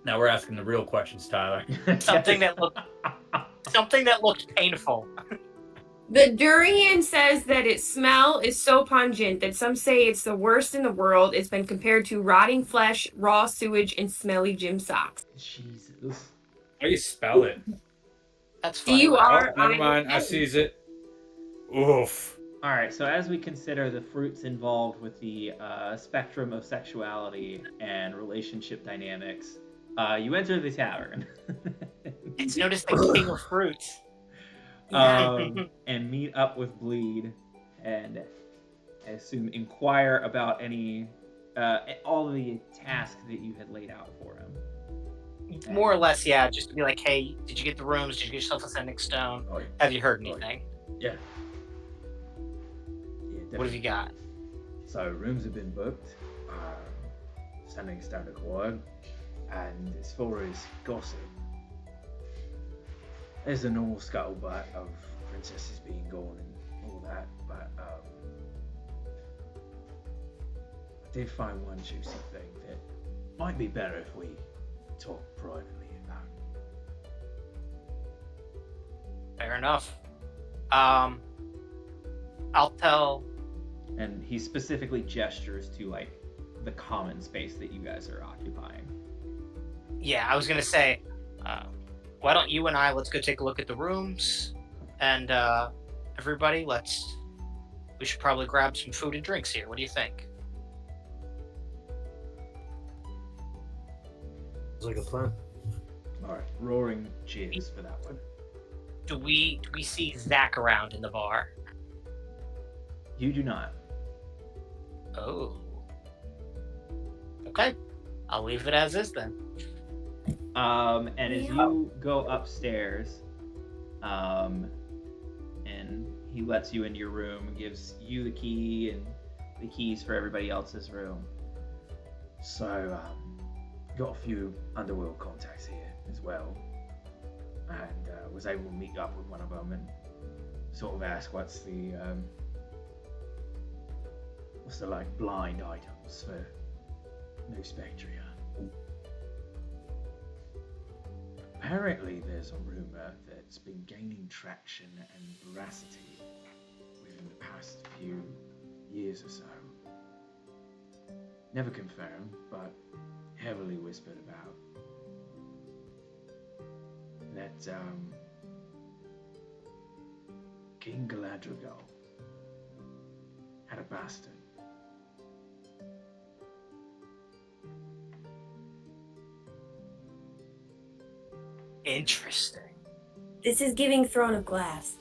Now we're asking the real questions, Tyler. Something that looked painful. The durian says that its smell is so pungent that some say it's the worst in the world. It's been compared to rotting flesh, raw sewage, and smelly gym socks. Jesus. How do you spell it? That's funny. D-U-R- Oh, never mind. I sees it. Oof. All right. So as we consider the fruits involved with the spectrum of sexuality and relationship dynamics, you enter the tavern. It's noticed the king of fruits. And meet up with Bleed, and I assume inquire about any all of the tasks that you had laid out for him. More or less, yeah. Just to be like, hey, did you get the rooms? Did you get yourself a sending stone? Oh, Have you heard anything? yeah. What have you got? So rooms have been booked, standing stone acquired, and as far as gossip, there's a normal scuttlebutt of princesses being gone and all that, but I did find one juicy thing that might be better if we talk privately about. Fair enough. I'll tell. And he specifically gestures to like the common space that you guys are occupying. Yeah, I was gonna say, Uh, why don't you and I let's go take a look at the rooms, and everybody, we should probably grab some food and drinks here. What do you think? Sounds like a plan. All right, roaring cheers for that one. Do we see Zach around in the bar? You do not. Oh. Okay. I'll leave it as is then. And as you go upstairs, and he lets you into your room and gives you the key and the keys for everybody else's room. So, got a few underworld contacts here as well, and was able to meet up with one of them and sort of ask what's the like blind items for New Spectria. Apparently, there's a rumor that's been gaining traction and veracity within the past few years or so. Never confirmed, but heavily whispered about. That King Galadriel had a bastard. Interesting. This is giving Throne of Glass.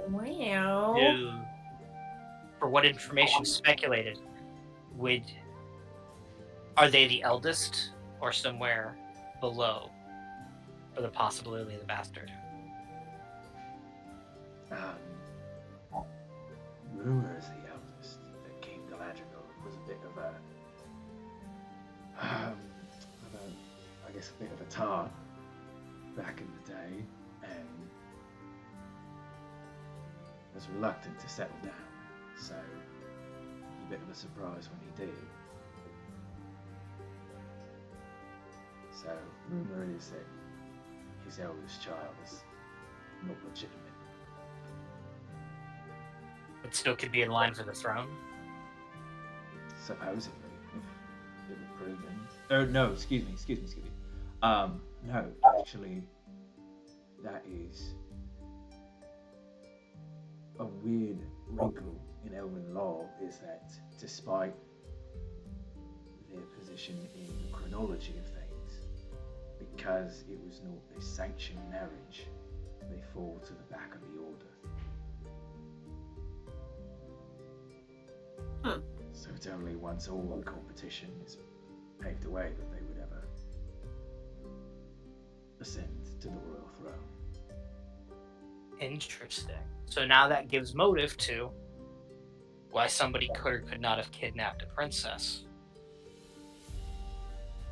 Wow. For what information speculated, are they the eldest or somewhere below for the possibility of the bastard? Rumor is the eldest that King Galadriel was a bit of a, I guess a bit of a tart back in the day, and was reluctant to settle down. So, a bit of a surprise when he did. So, rumor is that his eldest child is not legitimate. But still could be in line for the throne? Supposedly, if it were proven. Oh no, excuse me. No, actually, that is a weird wrinkle in Elven law, is that despite their position in the chronology of things, because it was not a sanctioned marriage, they fall to the back of the order. So it's only once all the competition is paved away that they would ever ascend to the royal throne. Interesting. So now that gives motive to why somebody could or could not have kidnapped a princess.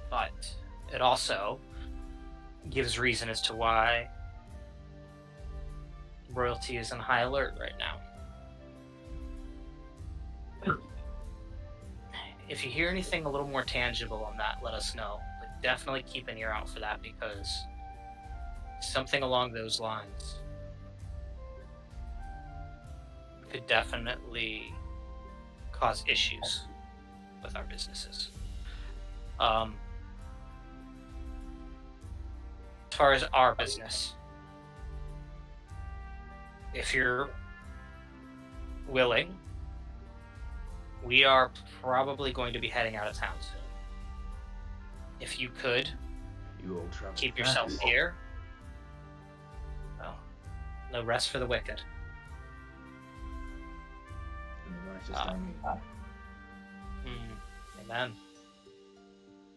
But it also gives reason as to why royalty is on high alert right now. If you hear anything a little more tangible on that, let us know. But definitely keep an ear out for that, because something along those lines could definitely cause issues with our businesses. As far as our business, if you're willing, we are probably going to be heading out of town soon. If you could You all travel keep yourself fast. here, well, no rest for the wicked. And the righteous Ah. don't eat. Amen.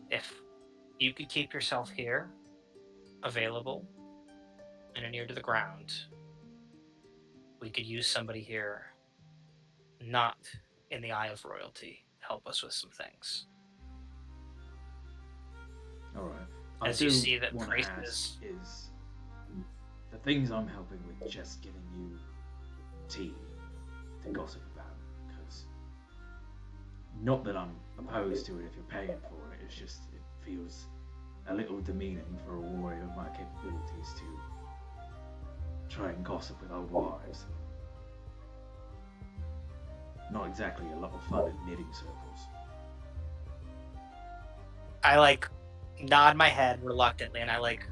If you could keep yourself here, available, and an ear to the ground, we could use somebody here not in the eye of royalty to help us with some things. Alright. As you see that wanna prices- ask is the things I'm helping with just giving you tea to gossip about, because not that I'm opposed to it if you're paying for it, it's just it feels a little demeaning for a warrior of my capabilities to try and gossip with old wives. Not exactly a lot of fun in knitting circles. I like nod my head reluctantly, and I like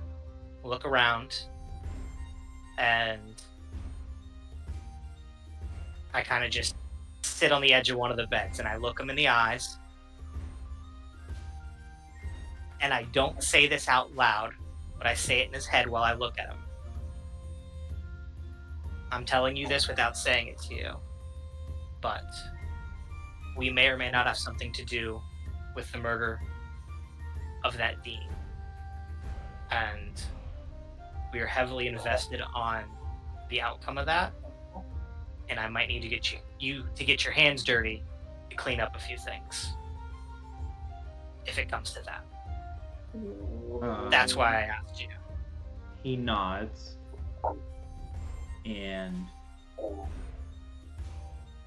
look around, and I kind of just sit on the edge of one of the beds, and I look him in the eyes, and I don't say this out loud, but I say it in his head while I look at him. I'm telling you this without saying it to you, but we may or may not have something to do with the murder of that dean. And we are heavily invested on the outcome of that. And I might need to get you to get your hands dirty to clean up a few things. If it comes to that. That's why I asked you. He nods, and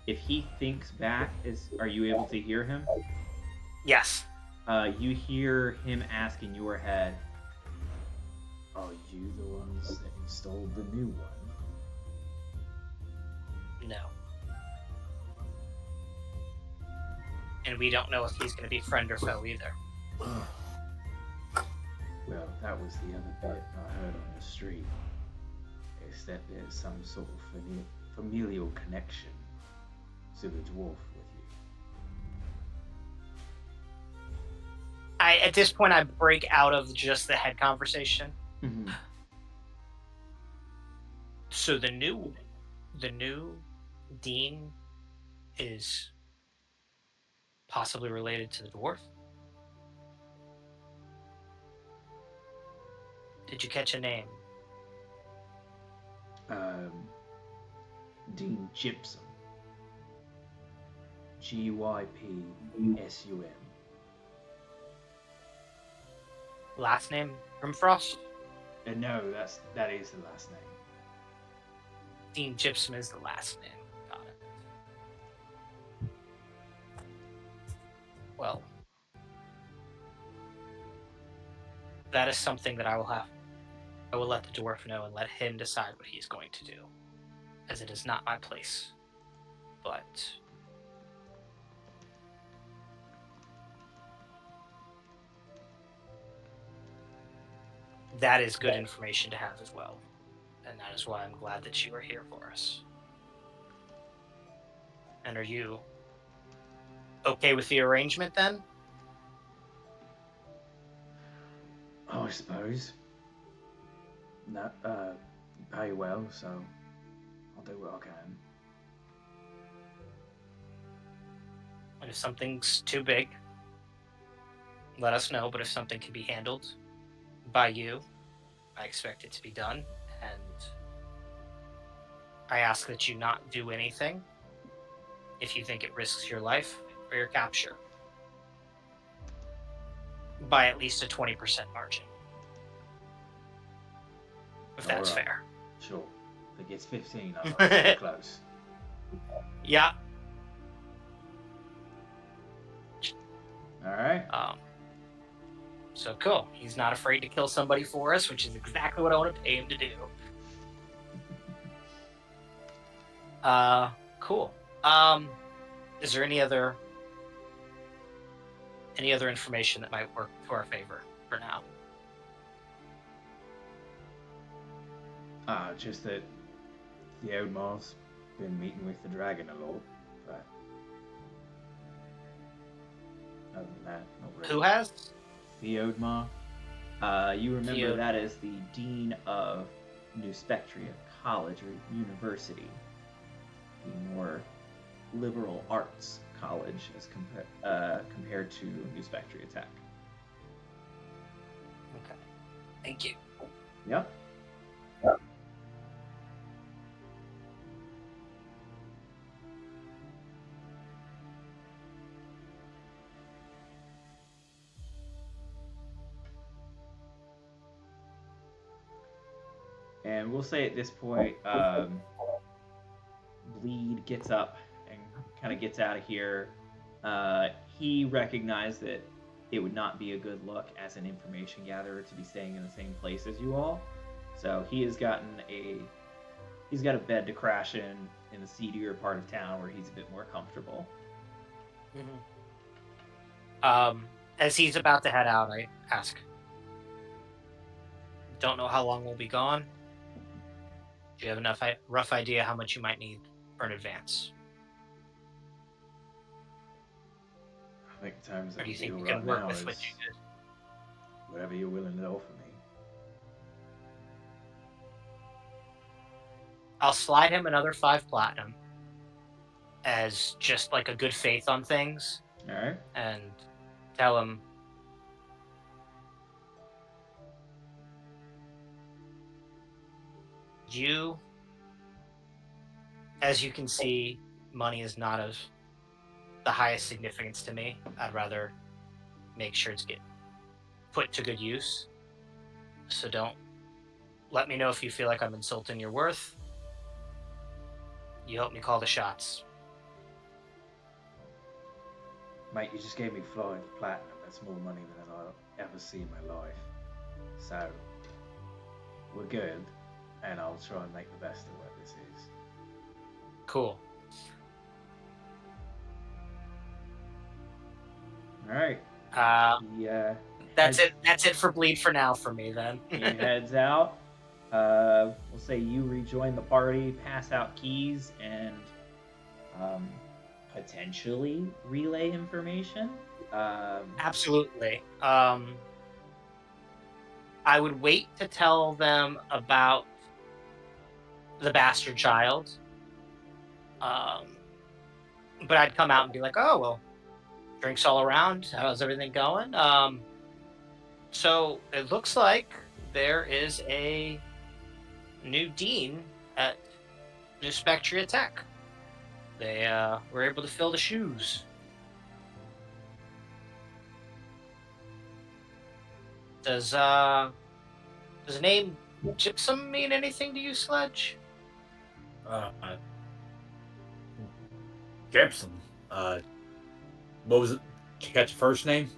if he thinks back, are you able to hear him? Yes. You hear him ask in your head, "Are you the ones that installed the new one?" No. And we don't know if he's going to be friend or foe either. Well, that was the other bit I heard on the street. Is that there's some sort of familial connection to the dwarf with you. At this point, I break out of just the head conversation. Mm-hmm. So the new dean is possibly related to the dwarf. Did you catch a name? Dean Gypsum. Gypsum. Last name Grimfrost? No, that is the last name. Dean Gypsum is the last name. Got it. Well, that is something that I will let the dwarf know and let him decide what he's going to do, as it is not my place. But that is good information to have as well. And that is why I'm glad that you are here for us. And are you okay with the arrangement then? Oh, I suppose. No, you pay well, so I'll do what I can. And if something's too big, let us know. But if something can be handled by you, I expect it to be done. And I ask that you not do anything if you think it risks your life or your capture by at least a 20% margin. If that's Alright. fair. Sure. If it gets 15, I'm not very close. Yeah. Alright. So cool. He's not afraid to kill somebody for us, which is exactly what I want to pay him to do. Cool. Is there any other information that might work to our favor for now? Just that the Odmar's been meeting with the dragon a lot, but other than that, not really. Who has? Theodmar. You remember Theo- that as the dean of New Spectria College or University, the more liberal arts college as compared to New Spectria Tech. Okay. Thank you. Yep. And we'll say at this point, Bleed gets up and kind of gets out of here. He recognized that it would not be a good look as an information gatherer to be staying in the same place as you all. So he's got a bed to crash in the seedier part of town where he's a bit more comfortable. As he's about to head out, I ask, don't know how long we'll be gone. Do you have enough rough idea how much you might need for an advance? I think the terms Or of do you the think deal you right can work now with what is you did? whatever you're willing to offer me. I'll slide him another 5 platinum as just like a good faith on things All right. and tell him you, as you can see, money is not of the highest significance to me. I'd rather make sure it's get put to good use. So don't let me know if you feel like I'm insulting your worth. You help me call the shots. Mate, you just gave me 5 platinum. That's more money than I'll ever see in my life. So, we're good, and I'll try and make the best of what this is. Cool. All right. He, That's heads- it. That's it for bleed for now for me then. He heads out. We'll say you rejoin the party, pass out keys, and potentially relay information. Absolutely. I would wait to tell them about the bastard child. But I'd come out and be like, "Oh well, drinks all around. How's everything going?" So it looks like there is a new dean at New Spectria Tech. They were able to fill the shoes. Does the name Gypsum mean anything to you, Sledge? Uh, Gibson. What was it? Did you catch the first name?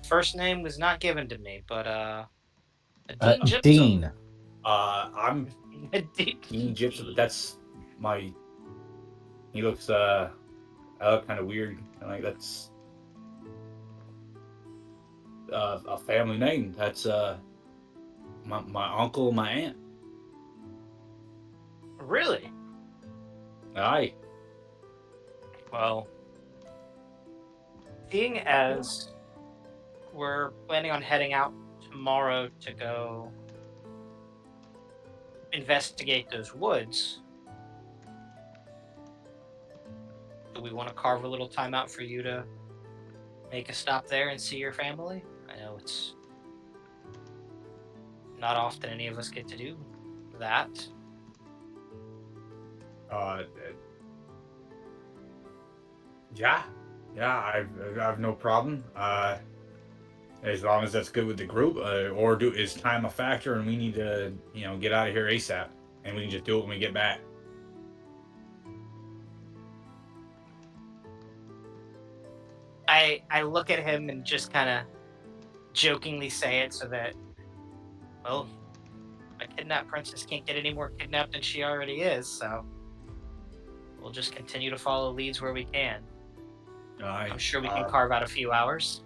First name was not given to me, but a Dean Gypsum. Dean. I'm A Dean. Dean Gypsum, but that's my. He looks I look kind of weird. Like that's a family name. That's my uncle, and my aunt. Really? Aye. Well, seeing as we're planning on heading out tomorrow to go investigate those woods, do we want to carve a little time out for you to make a stop there and see your family? I know it's not often any of us get to do that. Uh, yeah, I've no problem. As long as that's good with the group, or is time a factor and we need to, get out of here ASAP, and we can just do it when we get back. I look at him and just kind of jokingly say it so that, well, a kidnapped princess can't get any more kidnapped than she already is, so we'll just continue to follow leads where we can. I'm sure we can carve out a few hours.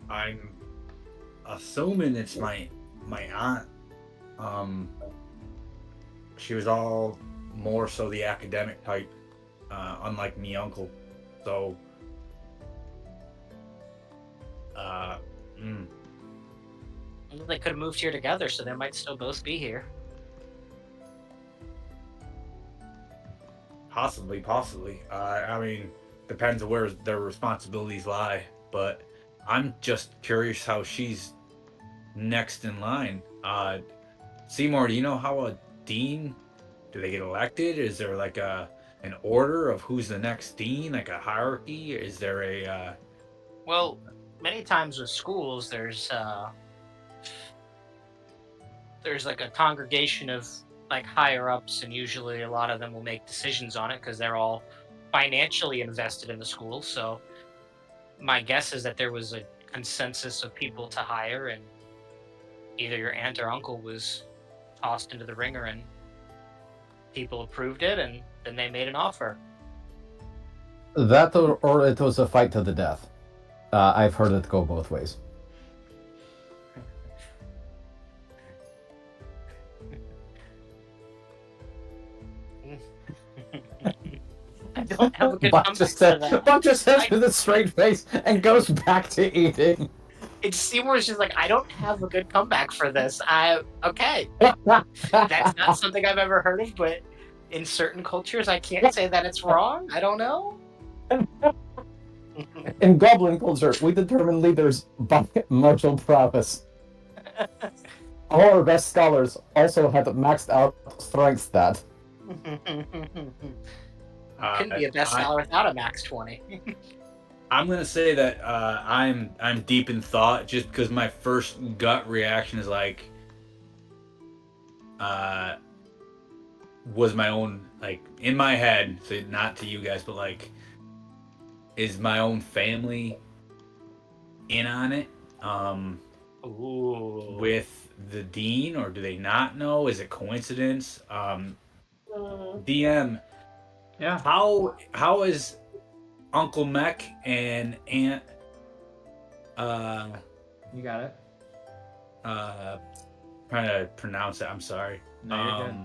I'm assuming it's my aunt. She was all more so the academic type, unlike me uncle. So, Well, they could have moved here together, so they might still both be here. possibly. I mean, depends on where their responsibilities lie. But I'm just curious how she's next in line. Seymour, do you know how a dean, do they get elected? Is there like an order of who's the next dean, like a hierarchy? Is there a Well, many times with schools, there's like a congregation of like higher ups, and usually a lot of them will make decisions on it because they're all financially invested in the school. So my guess is that there was a consensus of people to hire, and either your aunt or uncle was tossed into the ringer, and people approved it, and then they made an offer. That or it was a fight to the death. I've heard it go both ways. I don't have a good Buck comeback just for said, that. Buck just says with a straight face and goes back to eating. It's Seymour's just like, I don't have a good comeback for this. Okay. That's not something I've ever heard of, but in certain cultures, I can't say that it's wrong. I don't know. In Goblin culture, we determine leaders by martial prowess. All our best scholars also had maxed out strength stat. Couldn't be a bestseller without a max 20. I'm gonna say that I'm deep in thought just because my first gut reaction is like was my own, like, in my head, so not to you guys, but like, is my own family in on it Ooh. with the dean, or do they not know? Is it coincidence? DM, Yeah. how is Uncle Mech and Aunt You got it. trying to pronounce it, I'm sorry. No, you're good.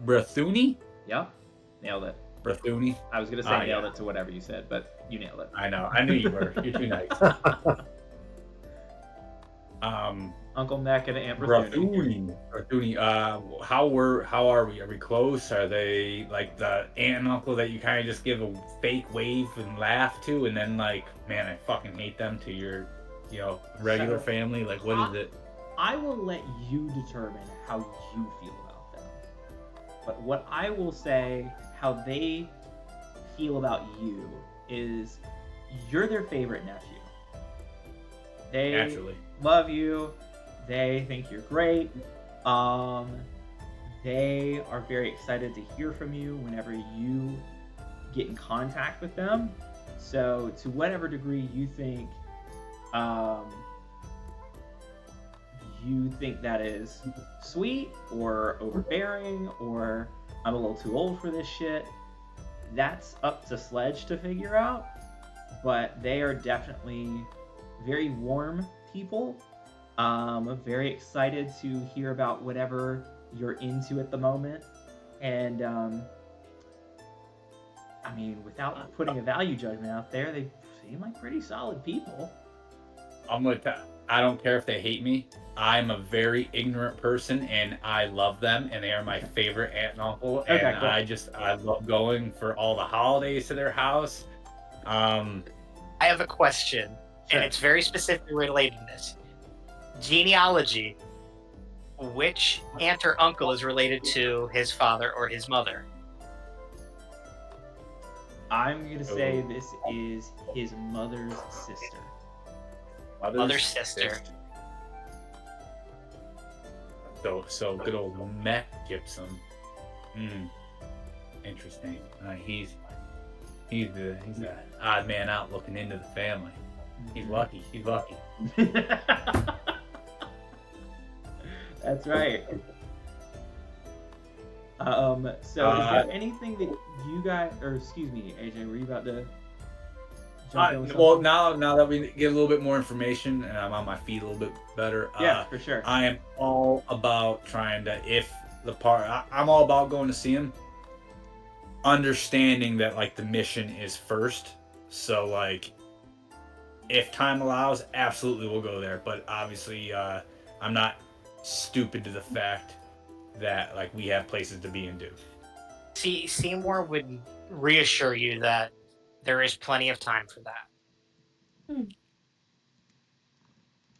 Brathuni? Yep. Nailed it. Brathuni? I was gonna say nailed it to whatever you said, but you nailed it. I know. I knew you were. You're too nice. Uncle Mech and Aunt Brathuni. Brathuni. How are we? Are we close? Are they like the aunt and uncle that you kind of just give a fake wave and laugh to, and then like, man, I fucking hate them, to your, regular family? Like, what is it? I will let you determine how you feel about them. But what I will say, how they feel about you, is you're their favorite nephew. They Naturally love you. They think you're great. They are very excited to hear from you whenever you get in contact with them. So to whatever degree you think that is sweet or overbearing or I'm a little too old for this shit, that's up to Sledge to figure out. But they are definitely very warm people. Very excited to hear about whatever you're into at the moment. And I mean, without putting a value judgment out there, they seem like pretty solid people. I don't care if they hate me. I'm a very ignorant person, and I love them, and they are my favorite aunt and uncle. And Okay, cool. I love going for all the holidays to their house. I have a question, Sure. and it's very specifically related to this. Genealogy. Which aunt or uncle is related to his father or his mother? I'm gonna say this is his mother's sister. Mother's sister. So good old Matt Gibson. Interesting. He's the odd man out looking into the family. He's lucky. He's lucky. That's right. So is there anything that you guys, or excuse me, AJ, were you about to jump in with Well, something? now that we get a little bit more information and I'm on my feet a little bit better, Yeah, for sure. I am all about trying to, I'm all about going to see him, understanding that like the mission is first. So like, if time allows, absolutely we'll go there. But obviously, I'm not stupid to the fact that like we have places to be and do. See, Seymour would reassure you that there is plenty of time for that.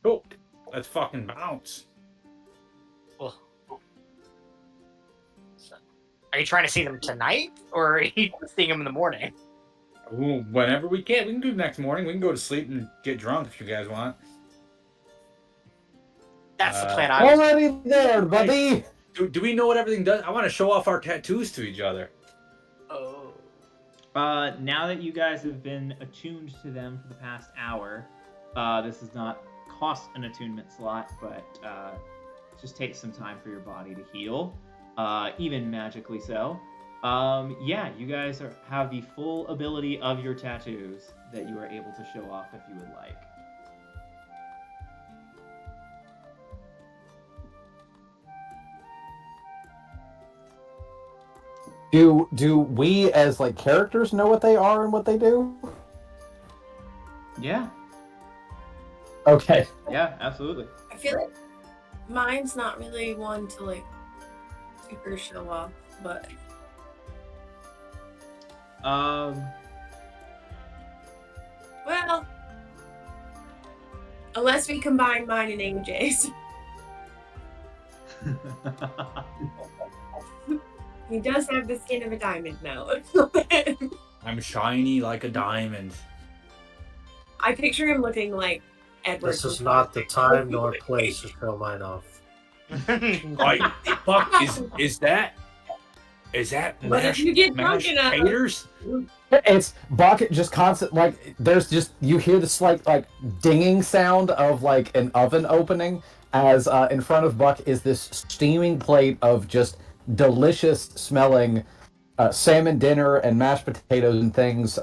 Cool. Let's fucking bounce. Well, so, are you trying to see them tonight, or are you seeing them in the morning? Ooh, whenever we can do next morning. We can go to sleep and get drunk if you guys want. That's the plan. I was. Already there, buddy. Do we know what everything does? I want to show off our tattoos to each other. Oh. Now that you guys have been attuned to them for the past hour, this does not cost an attunement slot, but just takes some time for your body to heal, even magically so. Yeah, you guys have the full ability of your tattoos that you are able to show off if you would like. Do we as like characters know what they are and what they do? Yeah, Okay. yeah, absolutely. I feel like mine's not really one to like super show off, but well, unless we combine mine and AJ's. He does have the skin of a diamond now. I'm shiny like a diamond. I picture him looking like Edward. This is from not the Twilight. time nor place to show mine off. Like, fuck, is that But if mashed, you get drunk mashed enough- taters? It's Buck just constant like there's just you hear this like dinging sound of like an oven opening as in front of Buck is this steaming plate of just delicious smelling salmon dinner and mashed potatoes and things.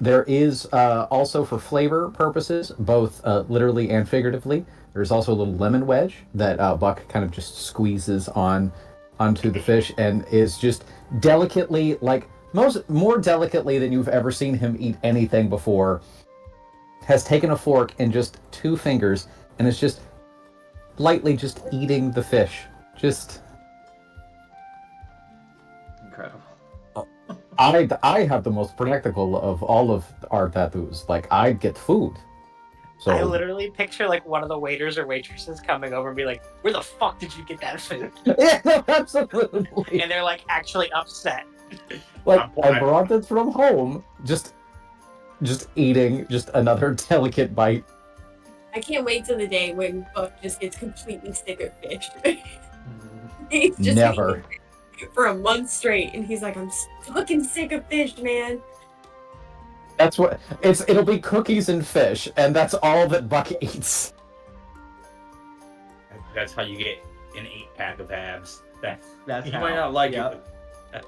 There is also for flavor purposes, both literally and figuratively. There's also a little lemon wedge that Buck kind of just squeezes onto the fish and is just delicately like more delicately than you've ever seen him eat anything before. Has taken a fork and just 2 fingers and is just lightly just eating the fish. Just Incredible. I have the most practical of all of our tattoos. Like I get food. So I literally picture like one of the waiters or waitresses coming over and be like, "Where the fuck did you get that food?" yeah, no, absolutely. And they're like actually upset. Like I brought this from home. Just eating just another delicate bite. I can't wait till the day when Buck just gets completely sick of fish. He's just Never. eating for a month straight, and he's like, "I'm fucking sick of fish, man." That's what it'll be cookies and fish, and that's all that Buck eats. That's how you get an 8-pack of abs. That's You how. might not like Yep. it.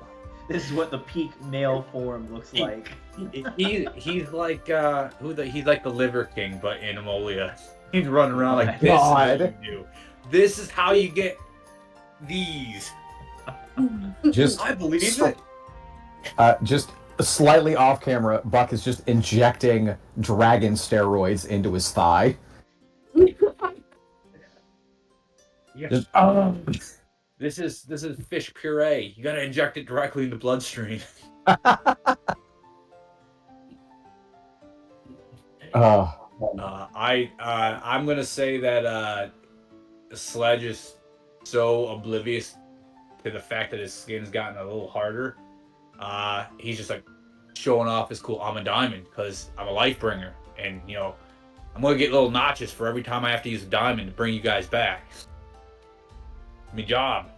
This is what the peak male form looks like. He's like he's like the Liver King, but in Ammolia. He's running around like this. God. Is what you do. This is how you get these. Just I believe so- it. just slightly off camera, Buck is just injecting dragon steroids into his thigh. Yeah. Just, This is fish puree. You gotta inject it directly in the bloodstream. I'm gonna say that Sledge is so oblivious to the fact that his skin's gotten a little harder. He's just like showing off his cool. I'm a diamond because I'm a life bringer, and you know I'm gonna get little notches for every time I have to use a diamond to bring you guys back. Me job.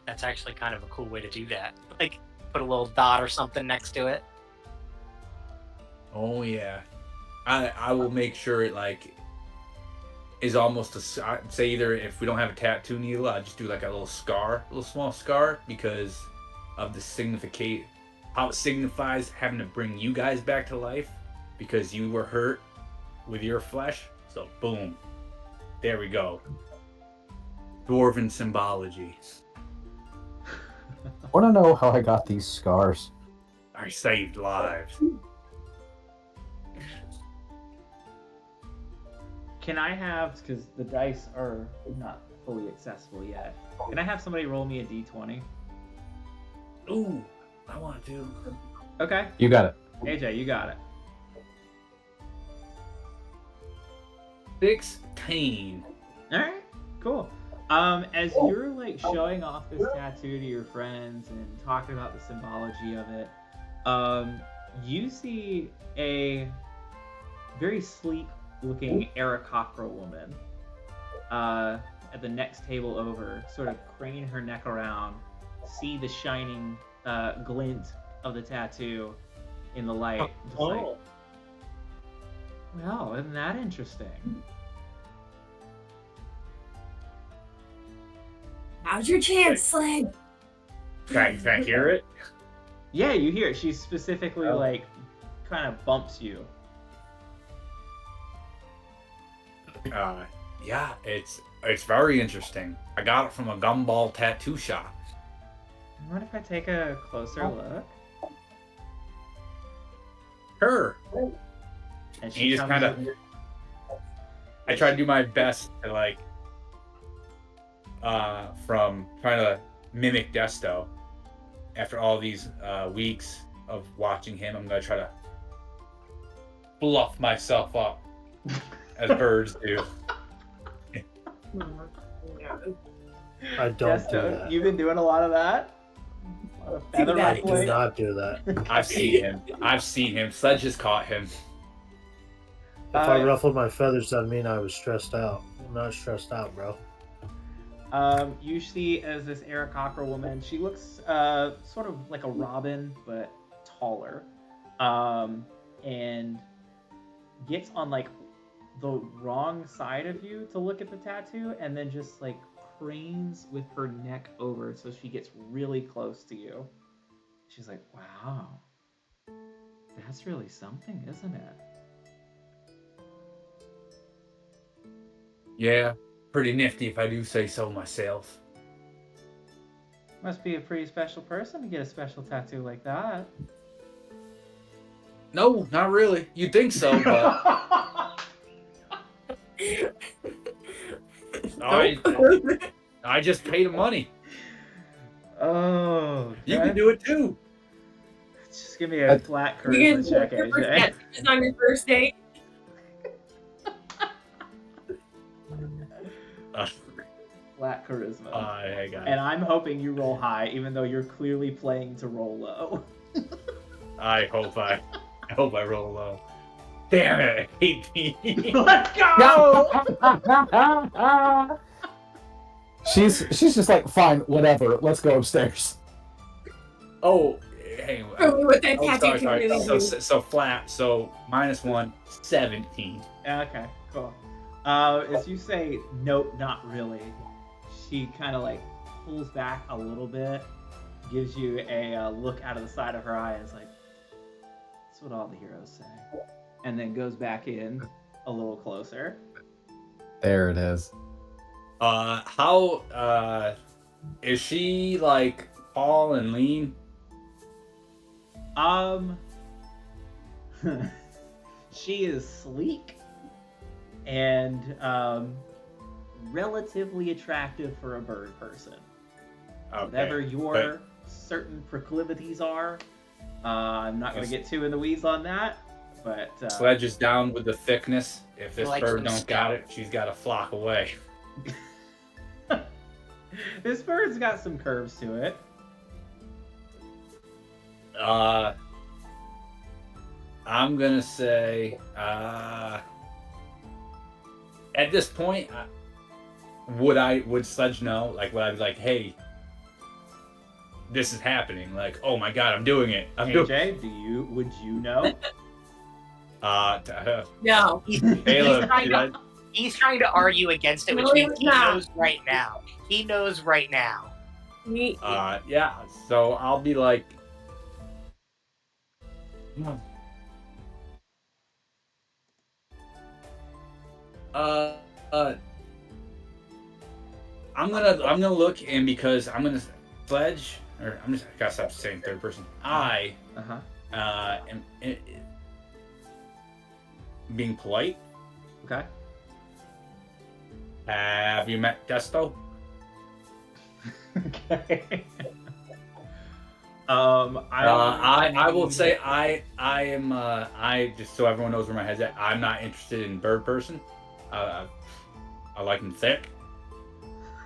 That's actually kind of a cool way to do that. Like put a little dot or something next to it. Oh yeah, I will make sure it like is almost I'd say either if we don't have a tattoo needle, I just do like a little small scar because of the how it signifies having to bring you guys back to life because you were hurt with your flesh. So boom, there we go. Dwarven symbology. want to know how I got these scars. I saved lives. Can I have, because the dice are not fully accessible yet, can I have somebody roll me a d20? Ooh, I want to. Okay. You got it. AJ, you got it. 16. Alright, cool. As you're like showing off this tattoo to your friends and talking about the symbology of it, you see a very sleek looking Aarakocra woman at the next table over, sort of crane her neck around, see the shining glint of the tattoo in the light. Just like, well, isn't that interesting? How's your chance, Sled? Can I hear it? Yeah, you hear it. She specifically Oh. like kind of bumps you. Yeah, it's very interesting. I got it from a gumball tattoo shop. What if I take a closer look? Her. And And she you just comes kind of. I try to do my best to like. From trying to mimic Desto. After all these weeks of watching him, I'm gonna try to fluff myself up as birds do. I don't do Desto, that. you've been doing a lot of that? A lot of feather that. I do ruffling? not do that. I've seen him. I've seen him. Sledge has caught him. If I ruffled my feathers, that'd mean I was stressed out. I'm not stressed out, bro. You see as this Aarakocra woman, she looks sort of like a robin, but taller. And gets on like the wrong side of you to look at the tattoo, and then just like cranes with her neck over so she gets really close to you. She's like, wow, that's really something, isn't it? Yeah, pretty nifty if I do say so myself. Must be a pretty special person to get a special tattoo like that. No, not really. You'd think so, but I just paid him money. Oh, You can do it too. Just give me a flat You charisma check, AJ. Just on your first date. Flat charisma. I got And I'm hoping you roll high, even though you're clearly playing to roll low. I hope I roll low. Damn it, 18. Let's go! She's just like, fine, whatever. Let's go upstairs. Oh, hey. Probably what that Oh, tattoo can sorry. really do. So flat. So -1, 17. Okay, cool. As you say, nope, not really. She kind of like pulls back a little bit, gives you a look out of the side of her eye, and is like, "That's what all the heroes say," and then goes back in a little closer. There it is. How is she like tall and lean? She is sleek and relatively attractive for a bird person. Okay. Whatever your certain proclivities are, I'm not going to get too in the weeds on that, but Sledge is down with the thickness. If this Like bird some don't got it, she's got to flock away. this bird's got some curves to it. I'm gonna say at this point, would Sledge know? Like, would I be like, hey, this is happening? Like, oh my god, I'm doing it. I'm doing it. AJ, would you know? No. Caleb, He's trying to argue against it, which No, means he's he not. knows right now. He knows right now. yeah. So I'll be like, I'm gonna look, and because I'm gonna Sledge, or I gotta stop saying third person. I am being polite. Okay. Have you met Desto? Okay. I will say I am I just so everyone knows where my head's at. I'm not interested in bird person. I like them thick.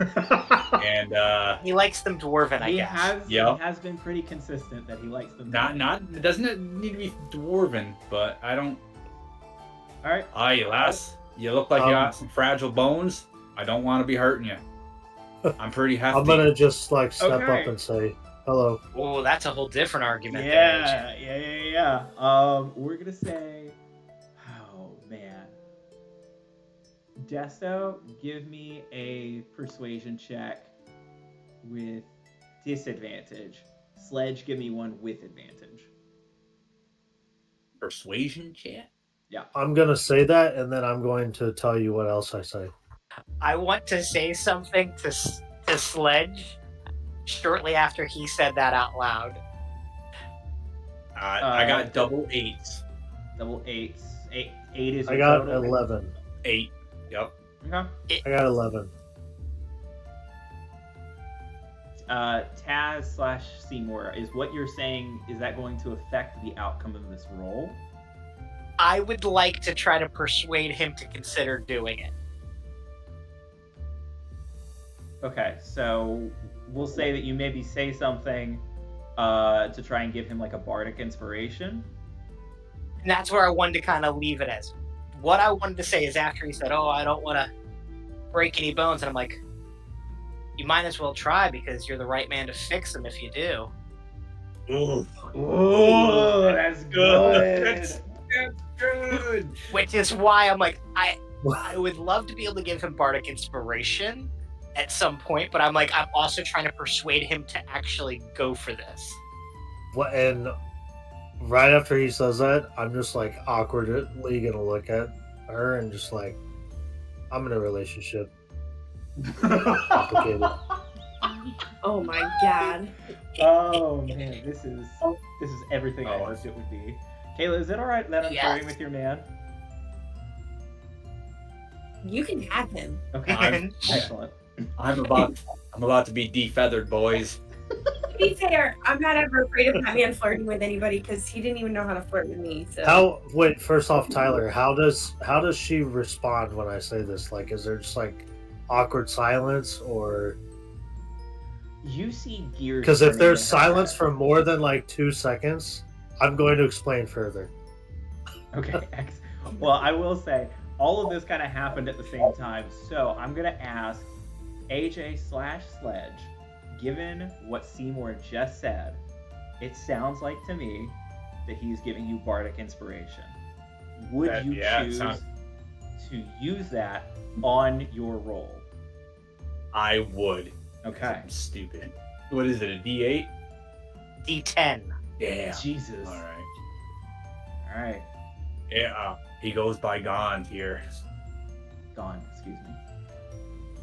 And He likes them dwarven, I guess. He has been pretty consistent that he likes them. not doesn't it need to be dwarven, but I don't. All right. Aye, lass, you look like you got some fragile bones. I don't want to be hurting you. I'm pretty hefty. I'm gonna just like step Okay. up and say hello. Oh, that's a whole different argument. Yeah. We're gonna say, oh man, Desto, give me a persuasion check with disadvantage. Sledge, give me one with advantage. Persuasion chat? I'm gonna say that, and then I'm going to tell you what else I say. I want to say something to Sledge shortly after he said that out loud. I got double eights. Double eights. Eight is I your got total? 11. 8. Yep. Okay. I got 11. Taz/Seymour, is what you're saying, is that going to affect the outcome of this roll? I would like to try to persuade him to consider doing it. Okay, so we'll say that you maybe say something to try and give him like a bardic inspiration. And that's where I wanted to kind of leave it as. What I wanted to say is after he said, "Oh, I don't want to break any bones," and I'm like, "You might as well try because you're the right man to fix them if you do." Ooh. Oh, that's good. That's good. Which is why I'm like, I would love to be able to give him bardic inspiration at some point, but I'm also trying to persuade him to actually go for this. And right after he says that, I'm just like awkwardly gonna look at her and just like, I'm in a relationship. Complicated. Oh my god. Oh man, this is everything I Oh. hoped it would be. Kayla, is it alright that I'm Yes. flirting with your man? You can have him. Okay. Excellent. I'm about to be defeathered, boys. To be fair, I'm not ever afraid of that man flirting with anybody because he didn't even know how to flirt with me. So Wait, first off, Tyler, how does she respond when I say this? Like, is there just like awkward silence, or You see gears. because if turning there's in her silence head. for more than like 2 seconds, I'm going to explain further. Okay. Well, I will say all of this kind of happened at the same time, so I'm gonna ask AJ/Sledge. Given what Seymour just said, it sounds like to me that he's giving you bardic inspiration. Would That- you yeah, it choose sounds- to use that on your roll? I would. Okay. I'm stupid. What is it? A D8? D10. Yeah. Jesus. All right. All right. Yeah. He goes by Gond here. Gone. Excuse me.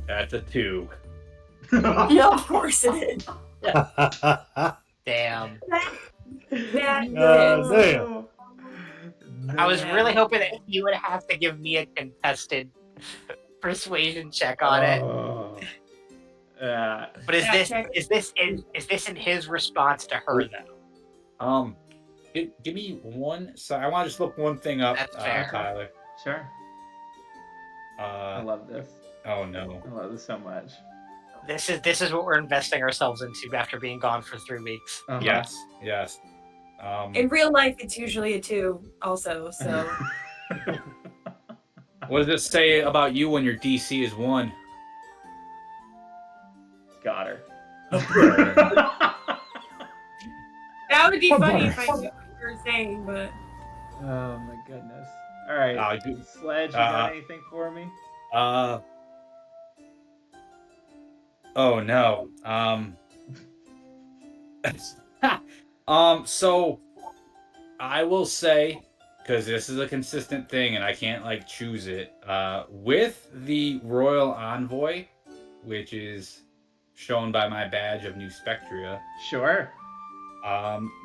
That's a 2. no, of course it is. Damn. That Damn. I was really hoping that you would have to give me a contested persuasion check on it. But is Yeah, this check. is this in his response to her though? Give me one. So I want to just look one thing up, That's fair. Tyler. Sure. I love this. Oh no. I love this so much. This is what we're investing ourselves into after being gone for 3 weeks. Uh-huh. Yes. In real life, it's usually a 2 also, so. What does it say about you when your DC is 1? Got her. That would be funny if I knew what you were saying, but. Oh my goodness. All right. Sledge, you got anything for me? Oh no. So I will say, because this is a consistent thing and I can't like choose it, with the Royal Envoy, which is shown by my badge of New Spectria. Sure.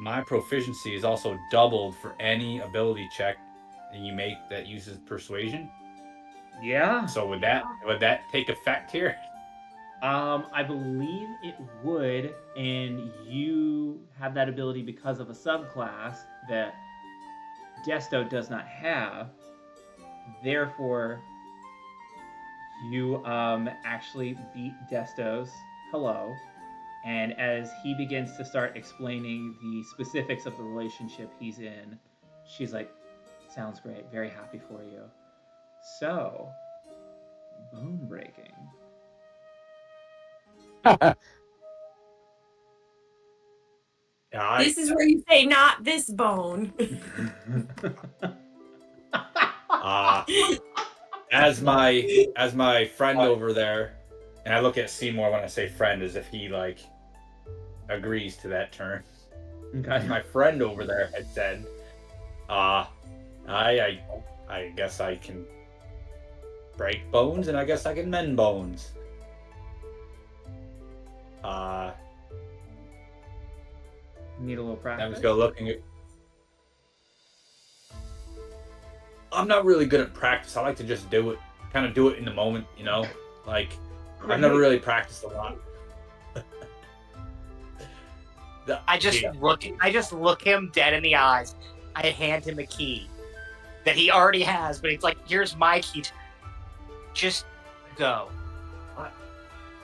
My proficiency is also doubled for any ability check that you make that uses persuasion. Yeah. So would that take effect here? I believe it would, and you have that ability because of a subclass that Desto does not have. Therefore, you actually beat Desto's hello, and as he begins to start explaining the specifics of the relationship he's in, she's like, "Sounds great, very happy for you." So, bone breaking. This is where you say, not this bone. As my friend over there And I look at Seymour when I say friend as if he like agrees to that term. Okay. My friend over there had said, I guess I can break bones and I guess I can mend bones. Need a little I practice. was go looking at. I'm not really good at practice. I like to just do it, kind of do it in the moment, you know. Like I've never really practiced a lot. I just look him dead in the eyes. I hand him a key that he already has, but it's like, here's my key. Just go.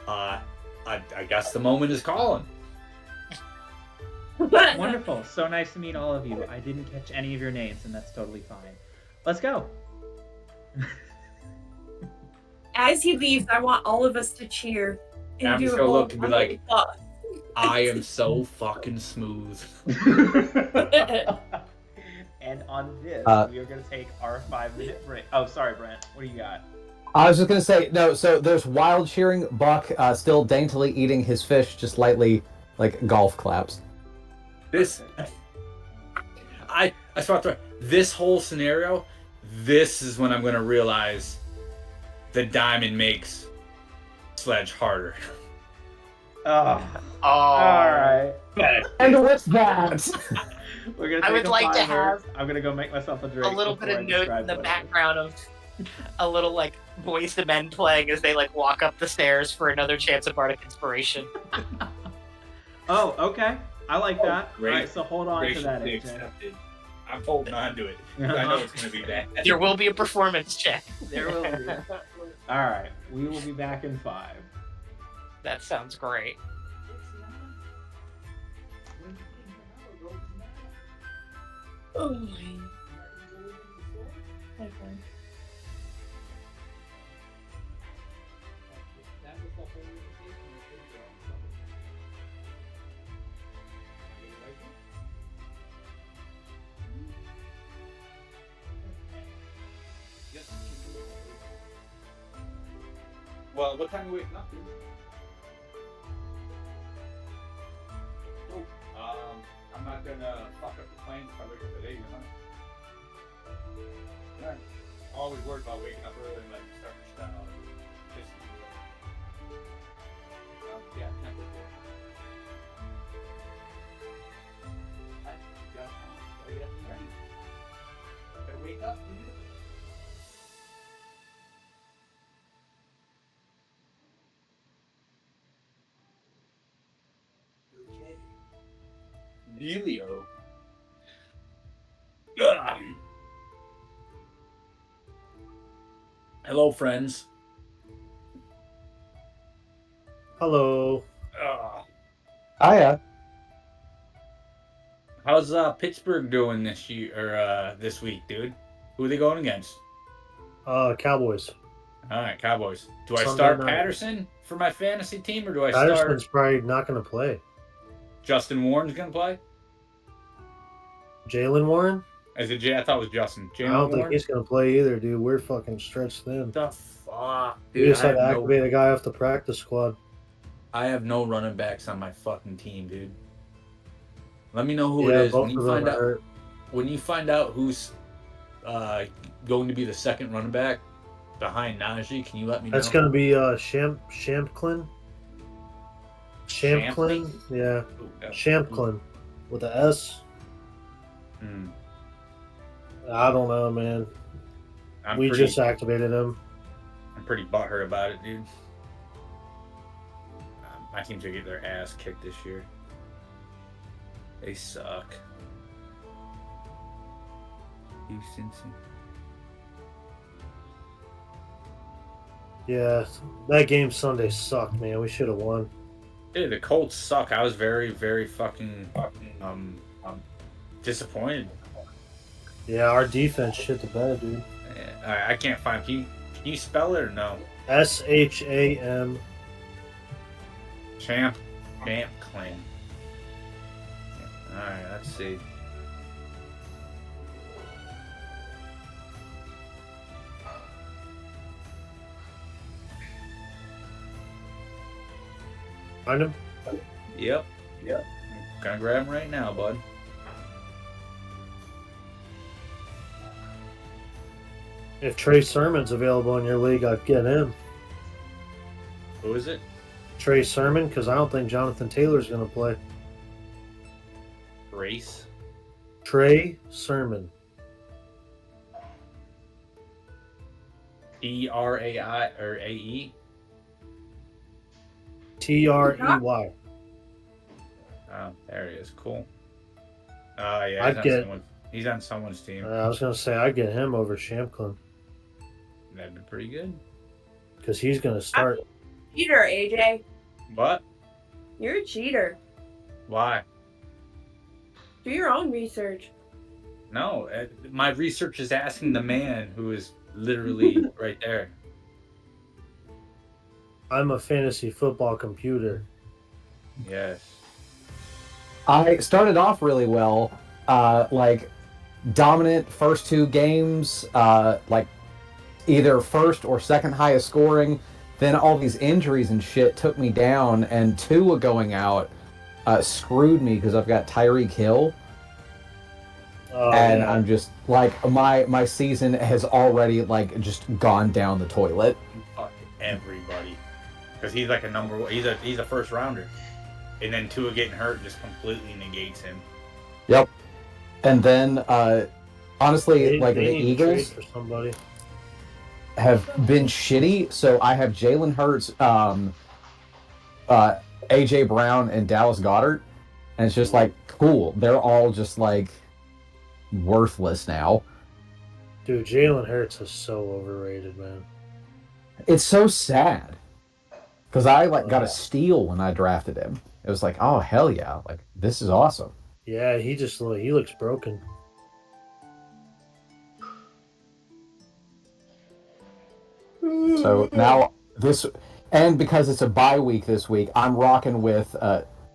I guess the moment is calling. Wonderful. So nice to meet all of you. I didn't catch any of your names, and that's totally fine. Let's go. As he leaves, I want all of us to cheer and I'm do just a gonna whole look and be like, I am so fucking smooth. And on this, we are going to take our 5-minute break. Oh, sorry, Brent. What do you got? I was just gonna say no. So there's wild cheering. Buck still daintily eating his fish, just lightly like golf claps. This, I thought this whole scenario. This is when I'm gonna realize the diamond makes Sledge harder. Oh. All right. And with that, We're gonna. Take I would like to have I'm gonna go make myself a drink. a little bit of before I note describe in the what it is. background of a little like Boys to Men playing as they like walk up the stairs for another chance of bardic inspiration. Oh, okay. I like that. Great. All right, so hold on to that, Graciously AJ. accepted. I'm holding on to it. I know it's gonna be bad. There will be a performance check. There will be. All right, we will be back in 5. That sounds great. Oh my. Well, what time are you waking up? I'm not gonna fuck up the plans if I wake up at 8, am I? Yeah. I'm always worried about waking up early and like starting to style and pissing me off. Yeah, I can't wait there. Gotta wake up. Delio. Hello, friends. Hello. hiya. How's Pittsburgh doing this year or this week, dude? Who are they going against? Cowboys. All right, Cowboys. Do I Sunday start night. Patterson for my fantasy team, or do I Patterson's start probably not going to play. Justin Warren's gonna play? Jalen Warren? Is it Jay? I thought it was Justin. I Jalen don't Warren. think he's going to play either, dude. We're fucking stretched thin. The fuck, We dude. just had to activate a guy off the practice squad. I have no running backs on my fucking team, dude. Let me know who Yeah, it is both when you of them find are out. hurt. When you find out who's going to be the second running back behind Najee, can you let me know? That's going to be Shampklin. Shampklin? Yeah. Ooh, yeah. Shampklin. With a S. Hmm. I don't know, man. We just activated him. I'm pretty butthurt about it, dude. My team's gonna get their ass kicked this year. They suck. Houston. Yeah, that game Sunday sucked, man. We should have won. Dude, the Colts suck. I was very, very fucking disappointed. Yeah, our defense shit the bed, dude. Yeah, I can't find. Can you spell it or no? SHAM. Champ Clan. All right, let's see. Find him? Yep. I'm gonna grab him right now, bud. If Trey Sermon's available in your league, I'd get him. Who is it? Trey Sermon, because I don't think Jonathan Taylor's going to play. Race. Trey Sermon. T-R-A-I or A-E? Trey. Oh, there he is. Cool. Yeah, he's on someone's team. I was going to say, I'd get him over Shamklin. That'd be pretty good. Because he's going to start. Cheater, AJ. What? You're a cheater. Why? Do your own research. No, my research is asking the man who is literally right there. I'm a fantasy football computer. Yes. I started off really well, like dominant first 2 games, like either first or second highest scoring. Then all these injuries and shit took me down, and Tua going out screwed me because I've got Tyreek Hill. And I'm just like my season has already like just gone down the toilet. Fuck everybody, because he's like a number one. He's a first rounder, and then Tua getting hurt just completely negates him. Yep. And then honestly, like the need to Eagles trade for somebody. have been shitty. So I have Jalen Hurts, AJ Brown, and Dallas Goedert, and it's just like cool. They're all just like worthless now. Dude, Jalen Hurts is so overrated, man. It's so sad because I like got a steal when I drafted him. It was like, oh hell yeah, like this is awesome. Yeah, he looks broken. So now this, and because it's a bye week this week, I'm rocking with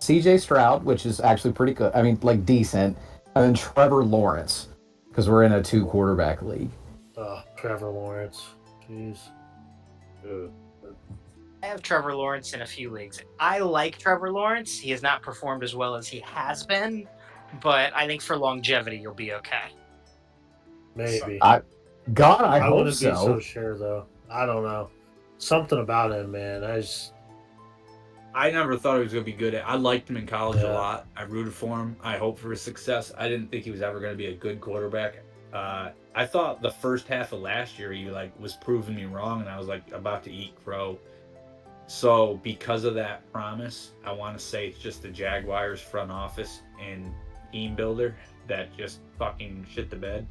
CJ Stroud, which is actually pretty good. I mean, like decent, and then Trevor Lawrence because we're in a 2 quarterback league. Oh, Trevor Lawrence. Jeez. Ugh. I have Trevor Lawrence in a few leagues. I like Trevor Lawrence. He has not performed as well as he has been, but I think for longevity, you'll be okay. Maybe. I I hope wouldn't so. be so sure, though. I don't know. Something about him, man. I never thought he was going to be good at. I liked him in college a Yeah. lot. I rooted for him. I hoped for his success. I didn't think he was ever going to be a good quarterback. I thought the first half of last year he like was proving me wrong, and I was like about to eat crow. So because of that promise, I want to say it's just the Jaguars front office and team builder that just fucking shit the bed.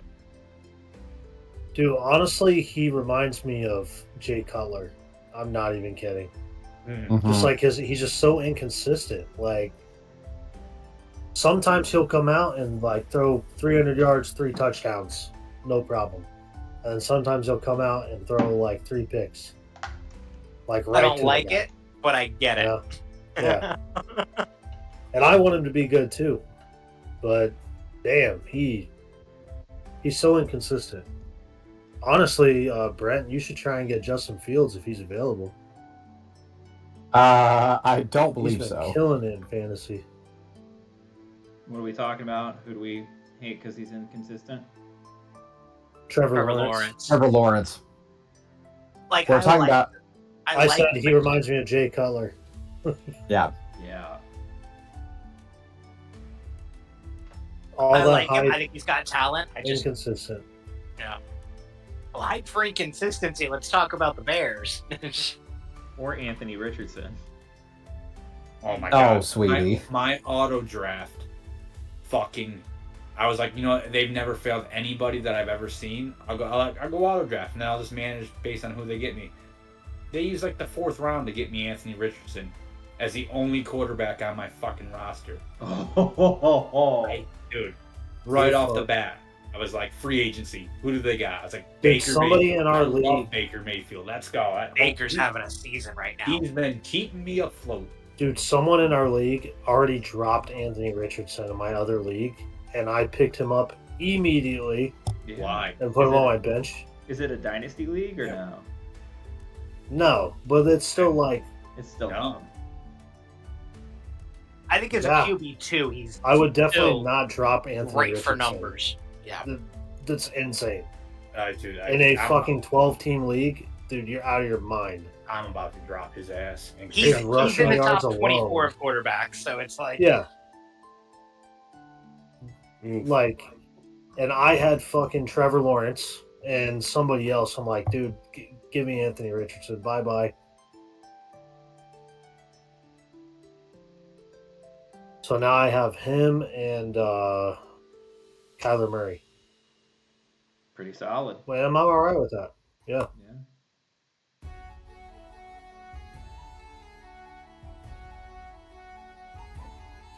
Dude, honestly, he reminds me of Jay Cutler. I'm not even kidding. Just like he's just so inconsistent. Like sometimes he'll come out and like throw 300 yards, 3 touchdowns, no problem. And then sometimes he'll come out and throw like 3 picks. Like right I don't to like the guy. it, but I get it. Yeah. And I want him to be good too. But damn, he's so inconsistent. Honestly, Brent, you should try and get Justin Fields if he's available. I don't believe He's been so. killing it in fantasy. What are we talking about? Who do we hate because he's inconsistent? Trevor Lawrence. Trevor Lawrence. Like We're talking about. I said he reminds me of Jay Cutler. Yeah. Yeah. All I that like him. hype, I think he's got talent. I just inconsistent. well, hype for inconsistency. Let's talk about the Bears. Or Anthony Richardson. Oh my Oh, god. sweetie. My auto draft fucking I was like, you know what, they've never failed anybody that I've ever seen. I'll go auto draft and then I'll just manage based on who they get me. They use like the 4th round to get me Anthony Richardson as the only quarterback on my fucking roster. Dude, right off the bat, I was like, free agency. Who do they got? I was like, Dude, Baker somebody Mayfield. in our I love league- Baker Mayfield. Let's go. Baker's having a season right now. He's been keeping me afloat. Dude, someone in our league already dropped Anthony Richardson in my other league, and I picked him up immediately Why? and put Is him it- on my bench. Is it a dynasty league or Yeah. no? No, but it's still like It's still No. I think as Yeah. a QB2, he's I would definitely still not drop Anthony great Richardson. for numbers. Yeah. That's insane. Dude, In a fucking 12-team league, dude, you're out of your mind. I'm about to drop his ass. And He's His in rushing the yards top 24 alone. of quarterbacks, so it's like Yeah. Like, and I had fucking Trevor Lawrence and somebody else. I'm like, dude, give me Anthony Richardson. Bye-bye. So now I have him and Kyler Murray. Pretty solid. Wait, I'm all right with that. Yeah. Yeah.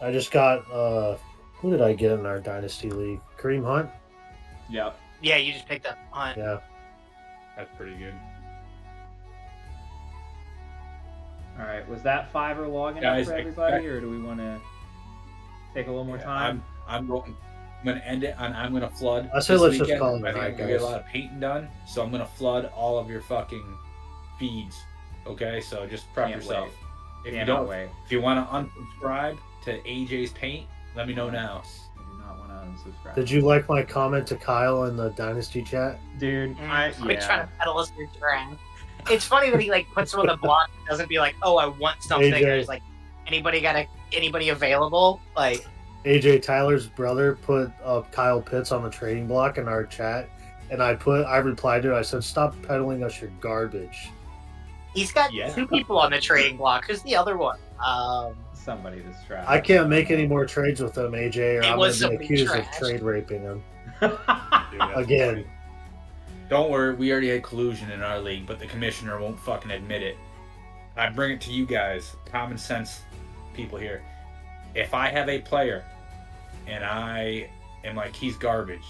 I just got who did I get in our dynasty league? Kareem Hunt. Yep. yeah, you just picked up Hunt. Yeah. That's pretty good. All right. Was that $5 long enough Guys, for everybody, or do we want to take a little more time? I'm gonna end it on I'm gonna flood. I say this let's just weekend. call it I think a I'm night, gonna get a guys. lot of painting done, so I'm gonna flood all of your fucking feeds. Okay, so just prep Can't yourself. wait. If you Cannot don't, wait. if you want to unsubscribe to AJ's paint, let me know now. I do not want to unsubscribe. Did you like my comment to Kyle in the dynasty chat? dude? Quit trying to peddle us your brand. It's funny that he like puts him on the block and doesn't be like, oh, I want something. AJ. Or he's like, anybody available? Like, AJ Tyler's brother put Kyle Pitts on the trading block in our chat, and I replied to it. I said, "Stop peddling us your garbage." he's got Yeah. 2 people on the trading block. Who's the other one? Somebody to strap. I can't make any more trades with him, AJ, or It I'm was going to be somebody accused of trash. trade raping him Dude, that's again. funny. Don't worry, we already had collusion in our league, but the commissioner won't fucking admit it. I bring it to you guys, common sense people here. If I have a player and I am like, he's garbage,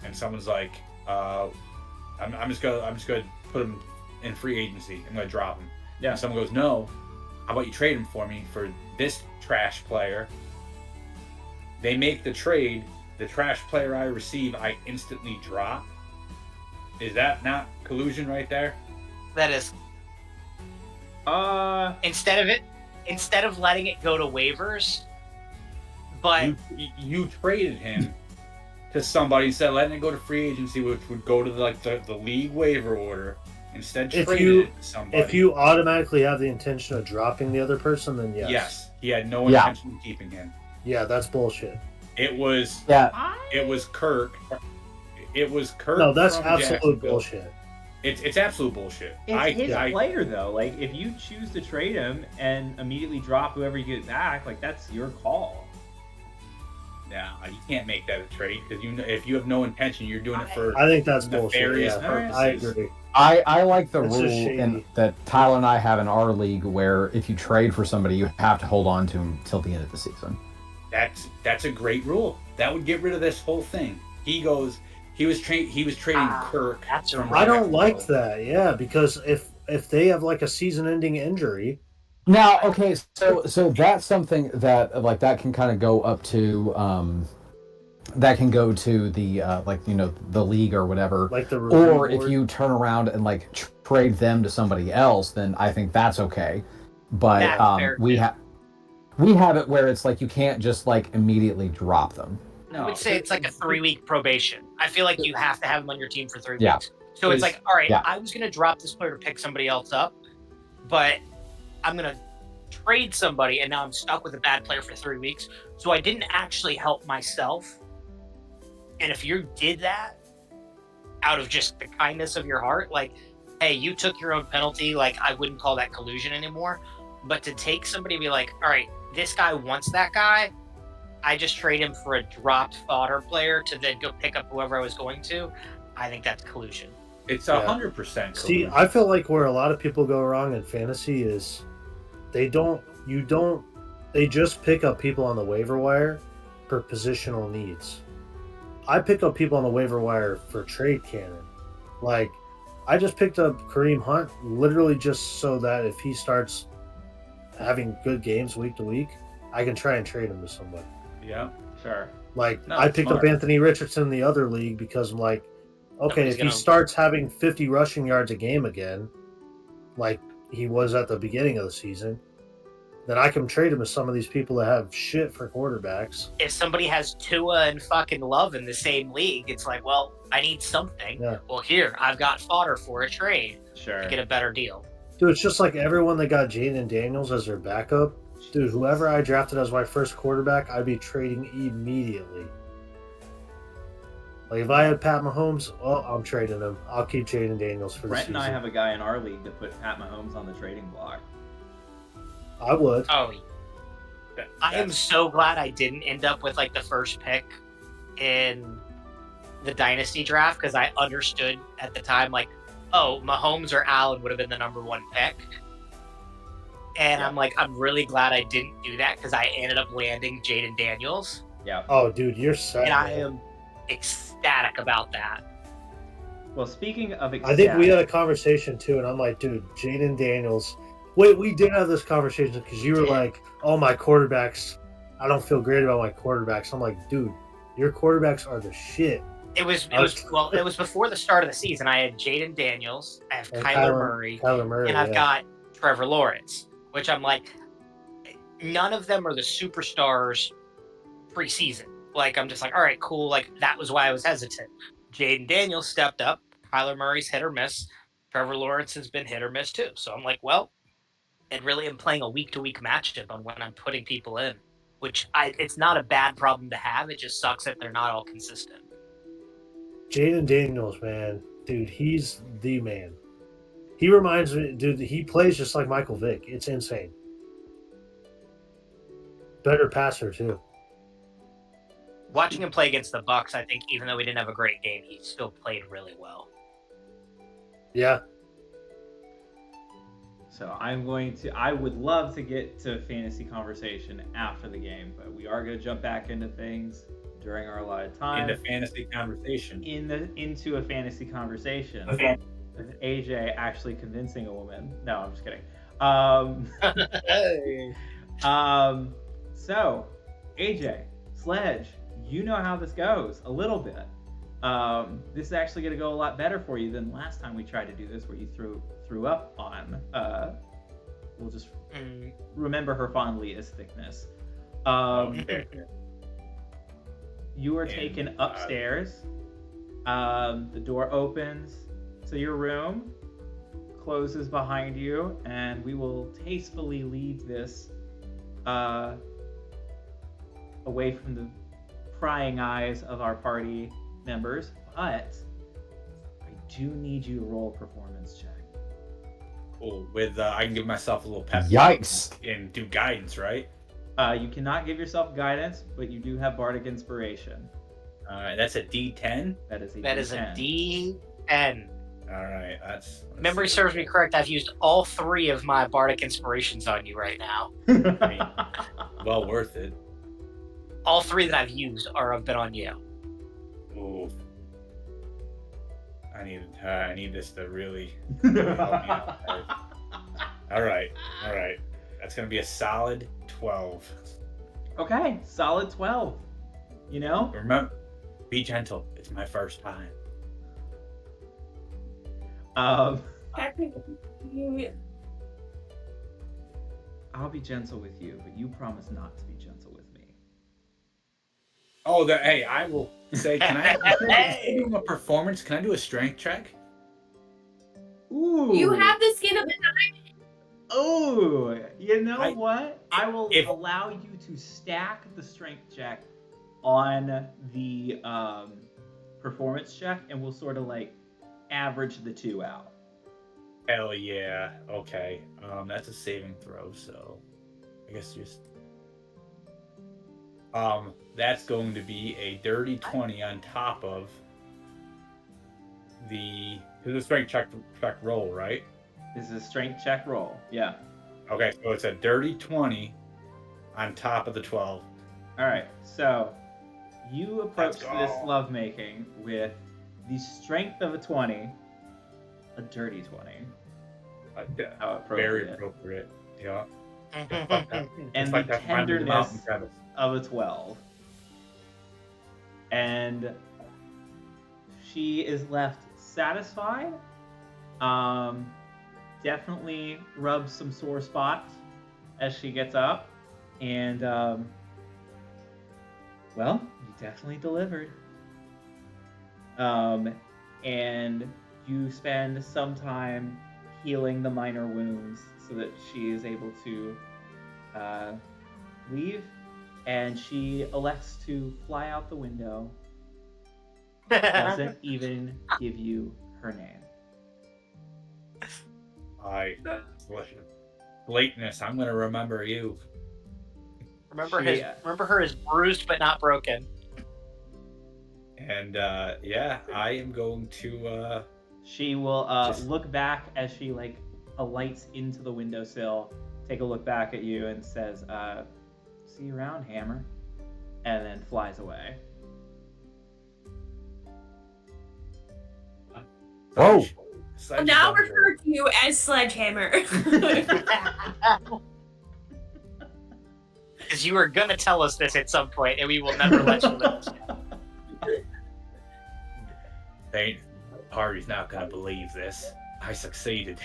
and someone's like, I'm just gonna put him in free agency. I'm gonna drop him. Yeah. And someone goes, no, how about you trade him for me for this trash player? They make the trade. The trash player I receive, I instantly drop. Is that not collusion right there? That is, instead of letting it go to waivers, but You traded him to somebody instead of letting it go to free agency, which would go to the league waiver order. Instead, If traded you- it to somebody. If you automatically have the intention of dropping the other person, then yes. yes, he had no Yeah. intention of keeping him. Yeah, that's bullshit. It was Yeah, it was Kirk. It was Kirk. No, that's from absolute Jacksonville. bullshit. It's absolute bullshit. It's his I player though. Like if you choose to trade him and immediately drop whoever you get back, like that's your call. yeah, you can't make that a trade because if you have no intention, you're doing it for I think that's bullshit. nefarious Yeah, purposes. I agree. I like the That's just rule shady. that Tyler and I have in our league where if you trade for somebody, you have to hold on to him till the end of the season. That's a great rule. That would get rid of this whole thing. He was trading Kirk. that's from I don't Jacksonville. like that. Yeah, because if they have like a season-ending injury, Now, okay, so that's something that like that can kind of go up to that can go to the the league or whatever. like the review Or if board, you turn around and like trade them to somebody else, then I think that's okay. But That's fair, we too. have it where it's like you can't just like immediately drop them. I would say it's like a 3-week probation. I feel like you have to have him on your team for 3 Yeah. weeks. So it's like, all right, Yeah. I was going to drop this player to pick somebody else up, but I'm going to trade somebody, and now I'm stuck with a bad player for 3 weeks. So I didn't actually help myself. And if you did that out of just the kindness of your heart, like, hey, you took your own penalty, like, I wouldn't call that collusion anymore. But to take somebody and be like, all right, this guy wants that guy, I just trade him for a dropped fodder player to then go pick up whoever I was going to, I think that's collusion. It's Yeah. 100%. See, I feel like where a lot of people go wrong in fantasy is they just pick up people on the waiver wire for positional needs. I pick up people on the waiver wire for trade cannon. Like, I just picked up Kareem Hunt literally just so that if he starts having good games week to week, I can try and trade him to somebody. Yeah. Sure. Like, No, I it's picked smart. up Anthony Richardson in the other league because I'm like, okay, Nobody's if he gonna- starts having 50 rushing yards a game again, like he was at the beginning of the season, then I can trade him with some of these people that have shit for quarterbacks. If somebody has Tua and fucking Love in the same league, it's like, well, I need something. Yeah. Well, here, I've got fodder for a trade Sure. to get a better deal. Dude, it's just like everyone that got Jaden Daniels as their backup. Dude, whoever I drafted as my first quarterback, I'd be trading immediately. Like, if I had Pat Mahomes, well, I'm trading him. I'll keep Jaden Daniels for the Brent season. and I have a guy in our league that put Pat Mahomes on the trading block. I would. Oh, I am so glad I didn't end up with like the first pick in the dynasty draft, because I understood at the time, like, oh, Mahomes or Allen would have been the number one pick. And Yeah. I'm like, I'm really glad I didn't do that, because I ended up landing Jaden Daniels. Yeah. Oh, dude, you're set. And I man. am ecstatic about that. Well, speaking of I think we had a conversation too, and I'm like, dude, Jaden Daniels. Wait, we did have this conversation because you were like, oh, my quarterbacks. I don't feel great about my quarterbacks. I'm like, dude, your quarterbacks are the shit. It was before the start of the season. I had Jaden Daniels, I have And Kyler Murray, and I've got Trevor Lawrence, which I'm like, none of them are the superstars preseason. Like, I'm just like, all right, cool. Like, that was why I was hesitant. Jaden Daniels stepped up. Kyler Murray's hit or miss. Trevor Lawrence has been hit or miss too. So I'm like, well, and really am playing a week-to-week matchup on when I'm putting people in, which it's not a bad problem to have. It just sucks that they're not all consistent. Jaden Daniels, man. Dude, he's the man. He reminds me, dude, he plays just like Michael Vick. It's insane. Better passer, too. Watching him play against the Bucks, I think even though he didn't have a great game, he still played really well. Yeah. So I would love to get to fantasy conversation after the game, but we are going to jump back into things during our allotted time. Into fantasy conversation. Into a fantasy conversation. Okay. With AJ actually convincing a woman. No, I'm just kidding. Hey. So, AJ, Sledge, you know how this goes a little bit. This is actually going to go a lot better for you than last time we tried to do this, where you threw up on. We'll just remember her fondly as Thickness. You are taken upstairs. The door opens to your room, closes behind you, and we will tastefully leave this away from the prying eyes of our party members. But I do need you to roll a performance check. Cool. With I can give myself a little pep. Yikes. And do guidance, right? You cannot give yourself guidance, but you do have bardic inspiration. All right, that's a D10. That is a D10. All right, let's Memory see. serves me correct. I've used all 3 of my bardic inspirations on you right now. Well worth it. All 3 that I've used have been on you. Ooh. I need this to really help me out. All right. That's gonna be a solid 12. Okay, solid 12. You know? Remember, be gentle. It's my first time. I'll be gentle with you, but you promise not to be gentle with me. Oh, hey, I will say, can I do a performance? Can I do a strength check? Ooh. You have the skin of the diamond. Ooh. You know what? I will if- allow you to stack the strength check on the performance check, and we'll sort of like average the 2 out. Hell yeah. Okay. That's a saving throw, so I guess just that's going to be a dirty 20 on top of the strength check roll, right? This is a strength check roll. Yeah. Okay, so it's a dirty 20 on top of the 12. All right. So you approach Let's go. this lovemaking with the strength of a 20, a dirty 20. How Very appropriate. appropriate. Yeah. And like the that Friday the Mountain tenderness crevice. of a 12. And she is left satisfied. Definitely rubs some sore spots as she gets up, and well, you definitely delivered. And you spend some time healing the minor wounds so that she is able to leave, and she elects to fly out the window. Doesn't even give you her name. Blateness, I'm gonna remember you. Remember She- remember her as bruised but not broken. And yeah, I am going to She will Just- look back as she like alights into the windowsill, take a look back at you, and says, "See you around, Hammer," and then flies away. Whoa! I'll now refer to you as Sledgehammer. Because you were gonna tell us this at some point, and we will never let you know. The party's not gonna believe this. I succeeded.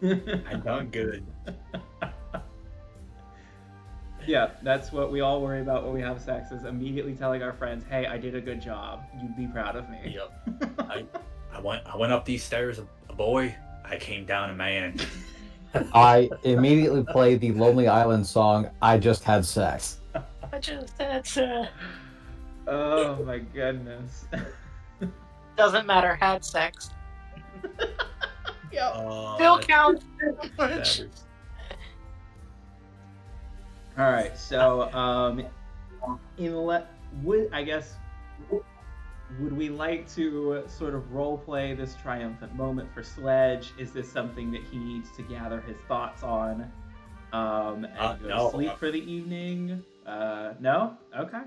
I done good. Yeah, that's what we all worry about when we have sex, is immediately telling our friends, "Hey, I did a good job. You'd be proud of me." Yep. I went up these stairs a boy. I came down a man. I immediately play the Lonely Island song, I Just Had Sex. That's Oh my goodness. doesn't matter. Had sex. Yep. Still counts. All right, so would we like to sort of role play this triumphant moment for Sledge? Is this something that he needs to gather his thoughts on and go No. to sleep for the evening? No? Okay.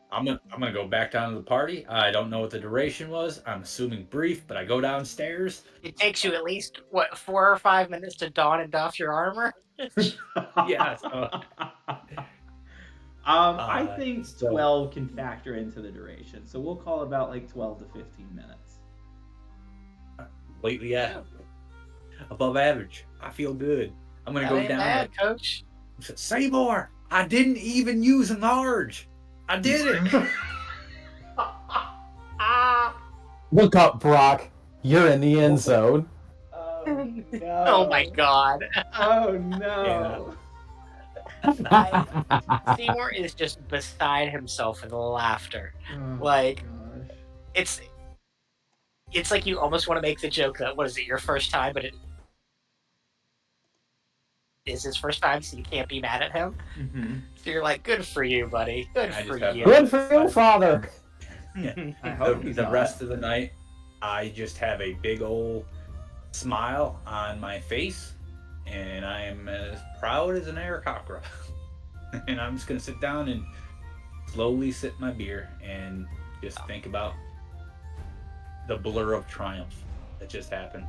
I'm gonna go back down to the party. I don't know what the duration was. I'm assuming brief, but I go downstairs. It takes you at least 4 or 5 minutes to don and doff your armor. Yeah. So, I think so- 12 can factor into the duration, so we'll call it about like 12 to 15 minutes. lately, yeah, above average. I feel good. I'm gonna That go ain't down. bad, Coach. Say more. I didn't even use an large. I did it. Look up, Brock. You're in the end zone. Oh, no. Oh my god. Oh no. Seymour is just beside himself with laughter. Oh, Like, gosh. it's like you almost want to make the joke that, what is it, your first time, but it is his first time, so you can't be mad at him. Mhm. So you're like, good for you, buddy. Good I for just have- you. Good for you, father. I hope he's The not. rest of the night, I just have a big old smile on my face, and I am as proud as an Aarakocra. And I'm just gonna sit down and slowly sip my beer and just think about the blur of triumph that just happened.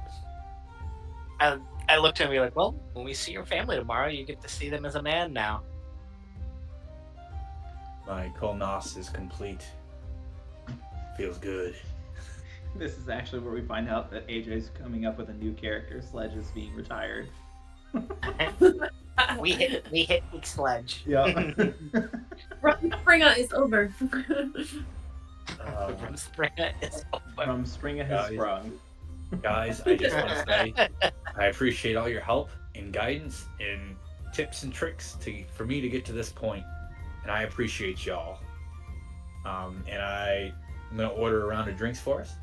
I looked at him and be like, well, when we see your family tomorrow, you get to see them as a man now. My Kolnos is complete. Feels good. This is actually where we find out that AJ's coming up with a new character. Sledge is being retired. We hit Big Sledge. Yeah. Springer is over. From Springer is over. From Springer has Guys. sprung. Guys, I just want to say I appreciate all your help and guidance and tips and tricks for me to get to this point, and I appreciate y'all. And I'm gonna order a round of drinks for us,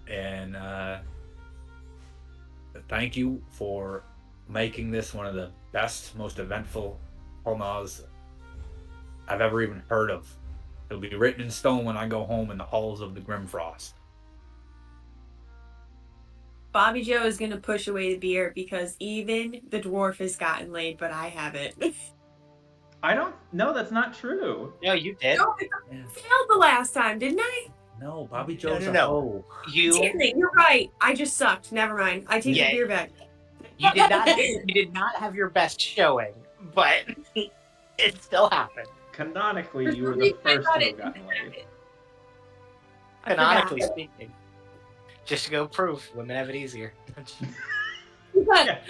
and thank you for making this one of the best, most eventful Holnaz I've ever even heard of. It'll be written in stone when I go home in the halls of the Grimfrost. Bobby Joe is gonna push away the beer because even the dwarf has gotten laid, but I haven't. I don't. No, that's not true. No, you did. No, I failed the last time, didn't I? No, Bobby Joe's no. a hoe. Damn it, you're right. I just sucked. Never mind. I take Yeah. the beer back. You did not have your best showing, but it still happened. Canonically, you were the first to have gotten laid. Canonically speaking. Just to go prove women have it easier. Okay.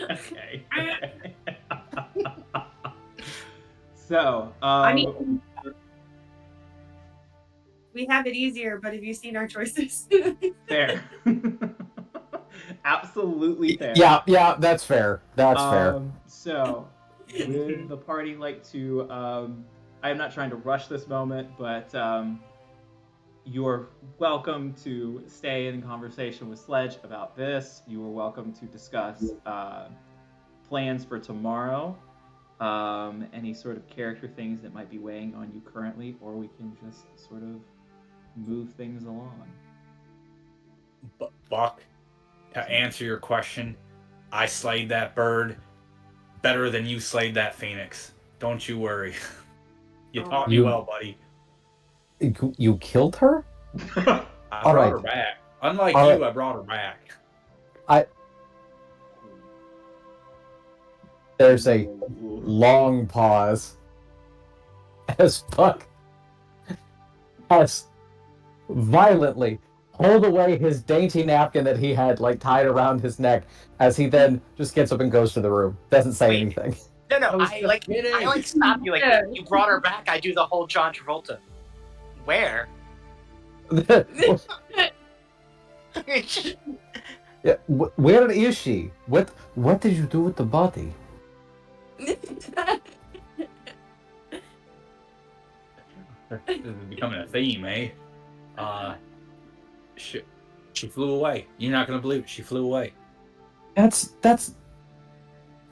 So, I mean, we have it easier, but have you seen our choices? fair. Absolutely fair. Yeah, that's fair. That's fair. So, would the party like to? I am not trying to rush this moment, but you're welcome to stay in conversation with Sledge about this. You are welcome to discuss plans for tomorrow, any sort of character things that might be weighing on you currently, or we can just sort of move things along. Buck, to answer your question, I slayed that bird better than you slayed that phoenix. Don't you worry. You taught me You- well, buddy. You killed her? I All brought right. her back. Unlike All you, right. I brought her back. There's a long pause as Buck has violently pulled away his dainty napkin that he had like tied around his neck as he then just gets up and goes to the room. Doesn't say Wait. anything. No, I was I just like kidding. stop you. Like you brought her back. I do the whole John Travolta. Where? Yeah, where is she? What did you do with the body? This is becoming a theme, eh? She flew away. You're not gonna believe it. She flew away. That's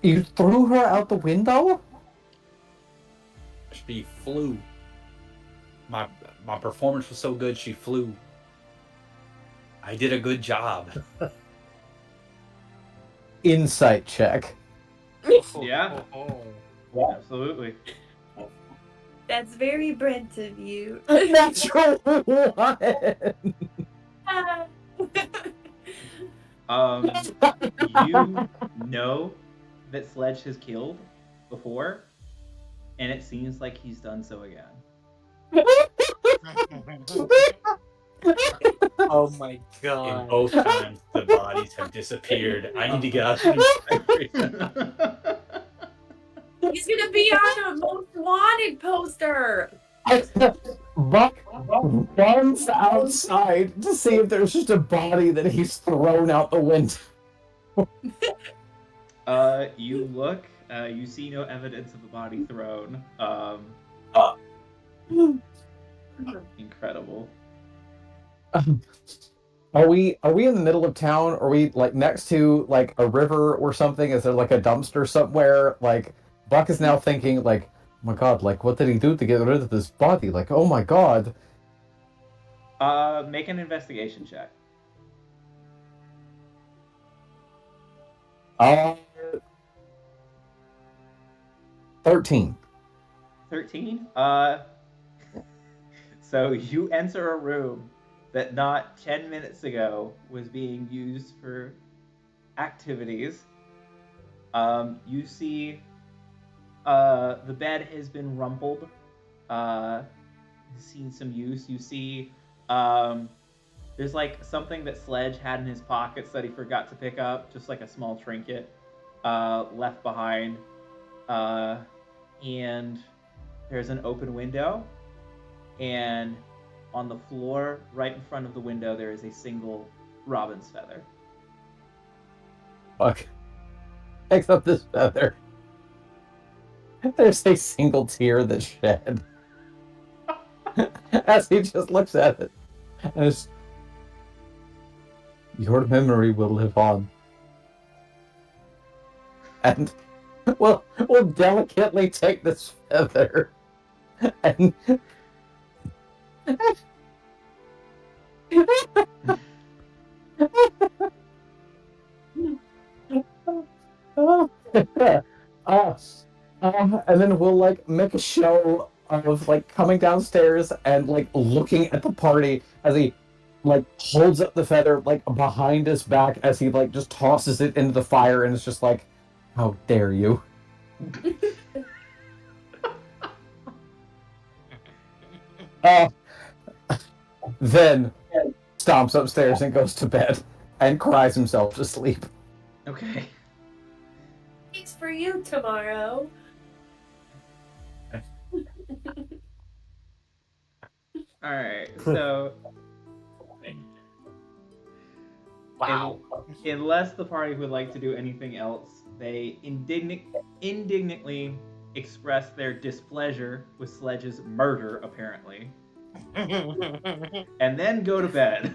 you threw her out the window? She flew. My performance was so good. She flew. I did a good job. Insight check. Yeah. Absolutely. That's very Brent of you. Natural one. You know that Sledge has killed before, and it seems like he's done so again. Oh my In god. both times, the bodies have disappeared. I need to get out of this. He's gonna be on a most wanted poster. Buck runs outside to see if there's just a body that he's thrown out the window. You look, you see no evidence of a body thrown. Incredible. Are we in the middle of town? Are we like next to like a river or something? Is there like a dumpster somewhere? Like Buck is now thinking like, oh my god, like what did he do to get rid of this body? Like, oh my god. Make an investigation check. 13. 13? So you enter a room that not 10 minutes ago was being used for activities. You see the bed has been rumpled, has seen some use. You see there's like something that Sledge had in his pockets that he forgot to pick up, just like a small trinket left behind. And there's an open window, and on the floor right in front of the window there is a single robin's feather. Buck picks up this feather. There's a single tear that's shed as he just looks at it. And it's, your memory will live on. And we'll delicately take this feather and and then we'll like make a show of like coming downstairs and like looking at the party as he like holds up the feather like behind his back as he like just tosses it into the fire, and it's just like, how dare you. Then stomps upstairs and goes to bed and cries himself to sleep. Okay. tomorrow. All right, so Wow. unless the party would like to do anything else, they indignantly express their displeasure with Sledge's murder, apparently, and then go to bed.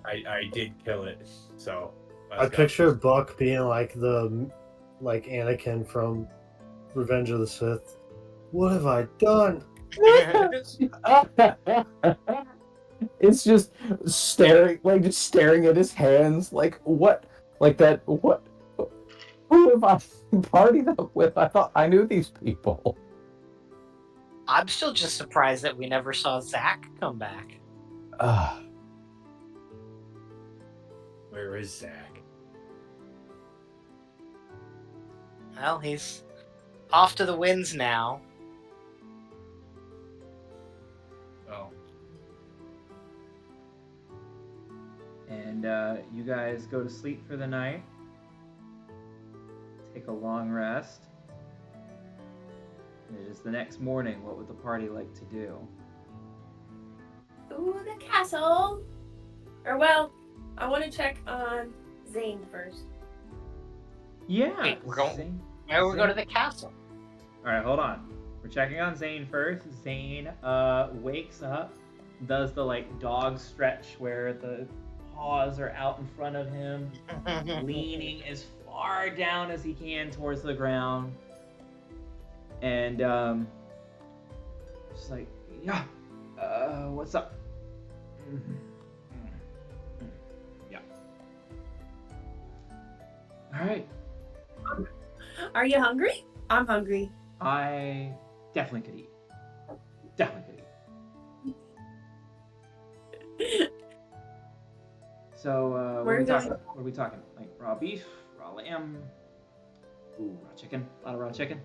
I did kill it, so I picture Buck being like Anakin from Revenge of the Sith. What have I done? It's just staring at his hands, like what, like that. What? Who have I partied up with? I thought I knew these people. I'm still just surprised that we never saw Zach come back. Where is Zach? Well, he's off to the winds now. Oh, And you guys go to sleep for the night. Take a long rest. And it is the next morning. What would the party like to do? Ooh, the castle. Or well, I want to check on Zane first. Yeah. Wait, we're going- Zane. Where we go to the castle? All right, hold on. We're checking on Zane first. Zane wakes up, does the dog stretch where the paws are out in front of him, leaning as far down as he can towards the ground, and just like, yeah, what's up? Yeah. All right. Are you hungry? I'm hungry. I definitely could eat. Definitely could eat. So, what are we talking? What are we talking? Like raw beef, raw lamb, ooh, raw chicken, a lot of raw chicken.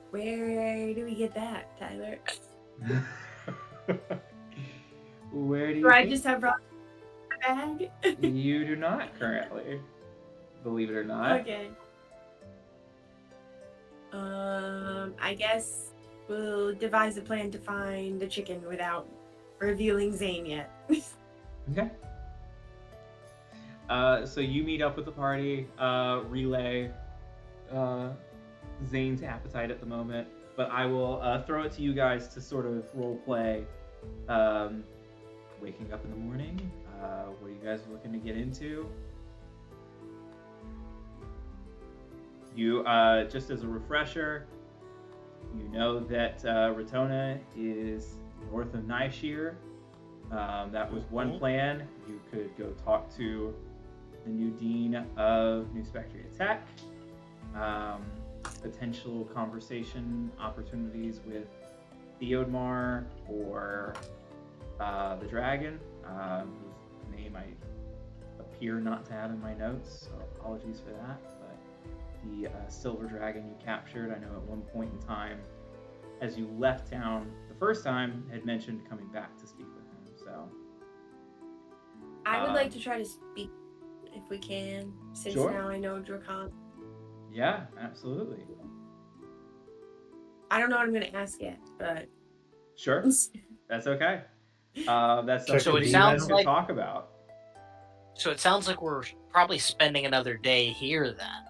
Where do we get that, Tyler? Where do you? Do I think- just have raw bag? You do not currently, believe it or not. Okay. I guess we'll devise a plan to find the chicken without revealing Zane yet. Okay. So you meet up with the party, relay Zane's appetite at the moment, but I will throw it to you guys to sort of role play. Waking up in the morning. What are you guys looking to get into? You just as a refresher, you know that Ratona is north of Nishir. That was one plan. You could go talk to the new dean of New Spectria Tech. Potential conversation opportunities with Theodmar or the dragon, whose name I appear not to have in my notes, so apologies for that. But the silver dragon you captured, I know at one point in time, as you left town the first time, had mentioned coming back to speak with him. So I would like to try to speak if we can, since Sure. now I know Drakon. yeah, absolutely. I don't know what I'm gonna ask yet, but Sure, that's okay. That's Check something the you demon. guys Sounds can like- talk about. So it sounds like we're probably spending another day here then.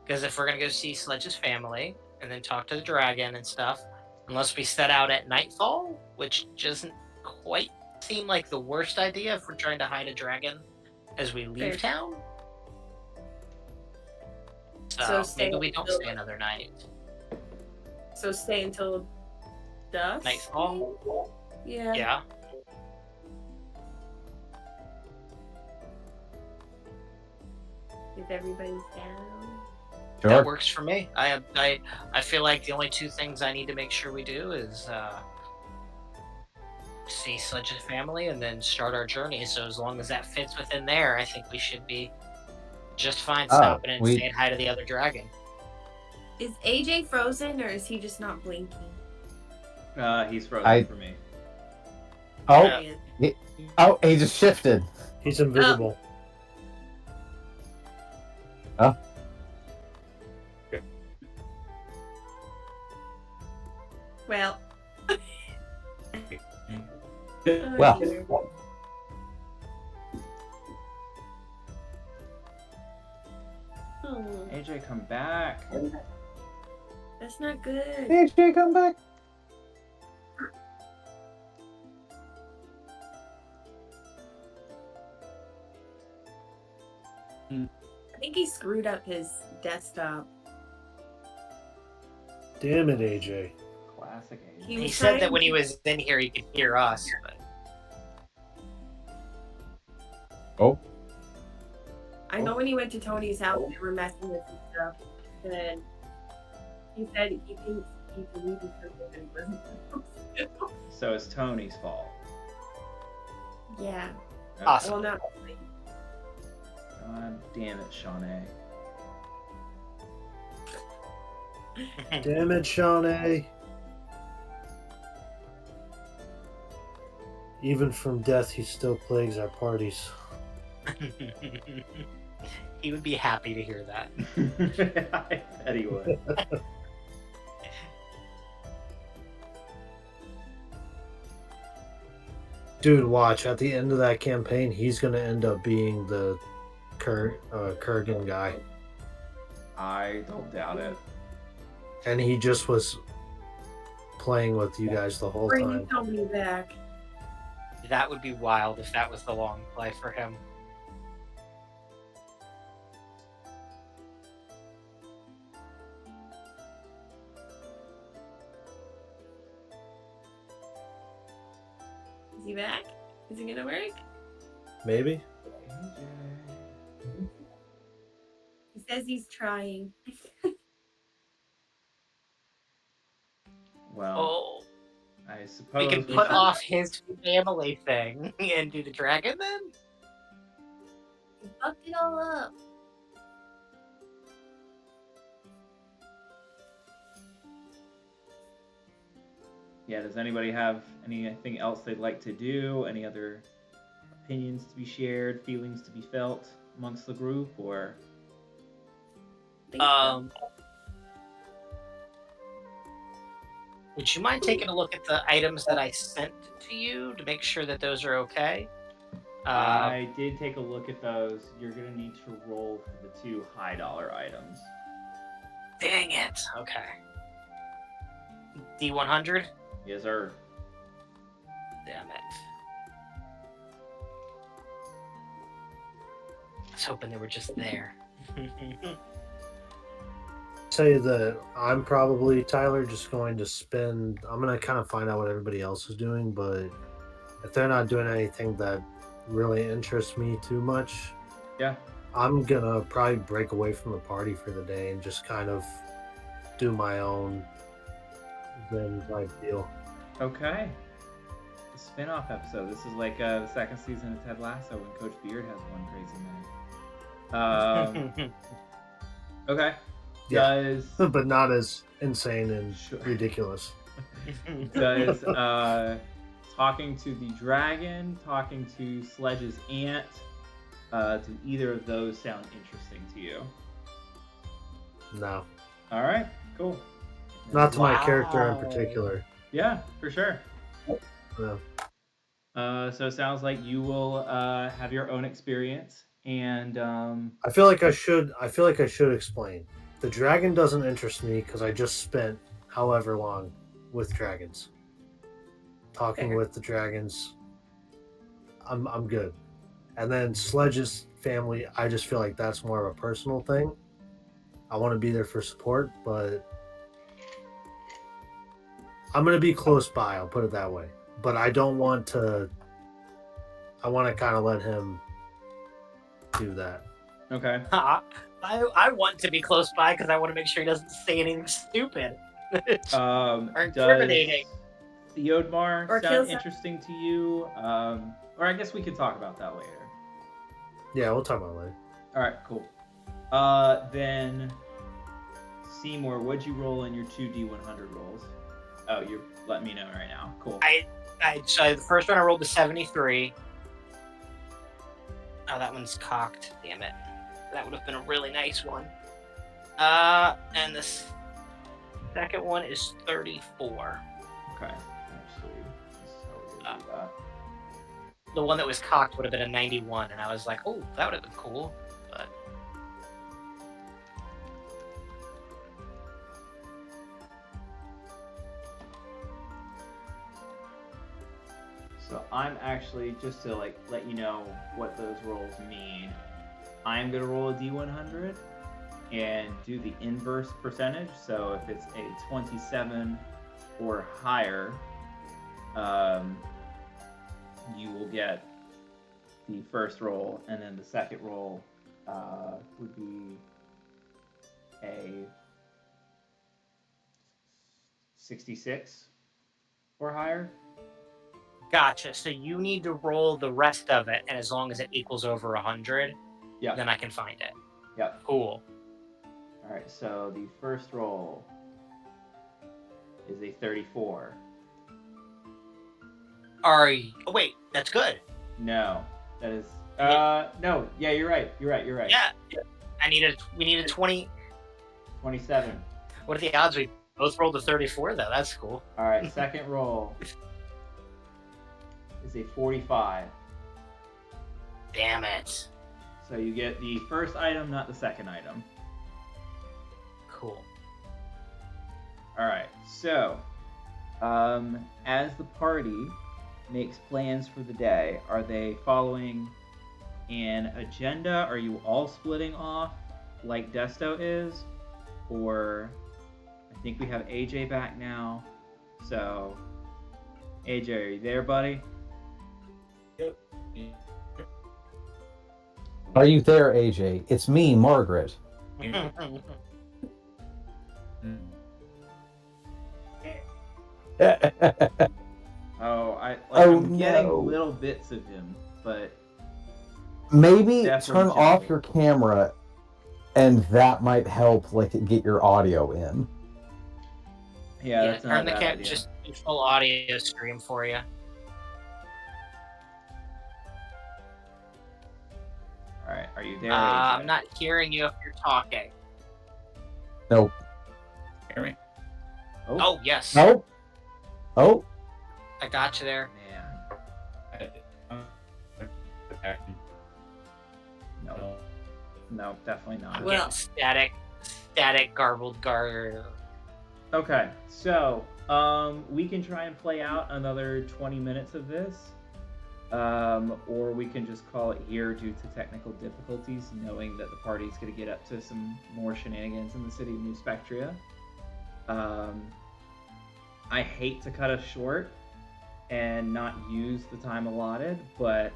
Because if we're going to go see Sledge's family and then talk to the dragon and stuff, unless we set out at nightfall, which doesn't quite seem like the worst idea if we're trying to hide a dragon as we leave Fair. town. So So stay maybe we don't until- stay another night. so stay until dusk. Nightfall? Yeah. Yeah. If everybody's down. Sure. That works for me. I feel like the only two things I need to make sure we do is see Sledge's family and then start our journey. So as long as that fits within there, I think we should be just fine stopping and saying hi to the other dragon. Is AJ frozen or is he just not blinking? He's frozen for me. Oh, Yeah. Man. oh, he just shifted. He's invisible. Huh? Well. Well. Dear. Oh, AJ, come back. that's not good. AJ, come back. I think he screwed up his desktop. Damn it, AJ. Classic AJ. He He was said that trying when he to- was in here, he could hear us. But Oh, I know when he went to Tony's house, they were messing with his stuff. And he said he thinks he deleted something and wasn't supposed to. So it's Tony's fault. Yeah. Okay. Awesome. Well, not really. God damn it, Shawnee. Damn it, Shawnee. Even from death, he still plagues our parties. he would be happy to hear that. I bet he would. Dude, watch. At the end of that campaign, he's going to end up being the Kurgan guy. I don't doubt it. And he just was playing with you guys the whole Bring time. Tony back. That would be wild if that was the long play for him. Is he back? Is it gonna work? Maybe? He says he's trying. Well, Oh, I we suppose can put off his family thing and do the dragon then? He fucked it all up. Yeah, does anybody have anything else they'd like to do? Any other opinions to be shared, feelings to be felt amongst the group, or Think so. Would you mind taking a look at the items that I sent to you to make sure that those are okay? I did take a look at those. You're gonna need to roll for the 2 high dollar items. Dang it. Okay. D100? Yes, sir. Damn it. I was hoping they were just there. Say that I'm probably, Tyler, just going to spend. I'm going to kind of find out what everybody else is doing, but if they're not doing anything that really interests me too much, Yeah. I'm going to probably break away from the party for the day and just kind of do my own Zen type deal. Okay. The spin-off episode. This is like the second season of Ted Lasso when Coach Beard has one crazy night. Okay. Yeah. Does But not as insane and Sure. ridiculous. does talking to the dragon, talking to Sledge's aunt, do either of those sound interesting to you? No. All right, cool. Not to my character in Wow. particular. Yeah, for sure. No. So it sounds like you will have your own experience, and I feel like I should explain. The dragon doesn't interest me because I just spent however long with dragons. Talking Fair. with the dragons. I'm good. And then Sledge's family, I just feel like that's more of a personal thing. I want to be there for support, but I'm going to be close by, I'll put it that way. But I don't want to. I want to kind of let him do that. okay. I want to be close by because I want to make sure he doesn't say anything stupid. Or Does incriminating. Theodmar Or kill sound some- interesting to you? Or I guess we could talk about that later. Yeah, we'll talk about it later. All right, cool. Then Seymour, what'd you roll in your 2D100 rolls? Oh, you're letting me know right now. Cool. So the first one I rolled a 73. Oh, that one's cocked. Damn it. That would have been a really nice one. And the second one is 34. Okay. Actually, this is how we're gonna do that. The one that was cocked would have been a 91, and I was like, oh, that would have been cool. But So I'm actually, just to like let you know what those rolls mean, I'm gonna roll a D100 and do the inverse percentage. So if it's a 27 or higher, you will get the first roll, and then the second roll would be a 66 or higher. gotcha. So you need to roll the rest of it, and as long as it equals over 100, Yeah. then I can find it. Yep. Cool. All right. So the first roll is a 34. Oh, wait, that's good. No, that is no. Yeah, you're right. You're right. Yeah. We needed 20. 27. What are the odds we both rolled a 34, though? That's cool. All right. Second roll is a 45. Damn it. So you get the first item, not the second item. Cool. All right. So, as the party makes plans for the day, are they following an agenda? Are you all splitting off like Desto is? Or I think we have AJ back now. So, AJ, are you there, buddy? Are you there, AJ? It's me, Margaret. Oh, Oh, I'm getting no. little bits of him, but Maybe Definitely turn off check. your camera, and that might help, like, get your audio in. yeah, that's not turn a the bad cam. idea. Just do full audio stream for you. All right, are you there? I'm AJ? not hearing you if you're talking. Nope. Hear me? Oh, yes. Nope. Oh. I got you there. Man, no, no, definitely not. I'm Well- getting static, garbled. Okay, so we can try and play out another 20 minutes of this, or we can just call it here due to technical difficulties, knowing that the party's going to get up to some more shenanigans in the city of New Spectria. I hate to cut us short and not use the time allotted, but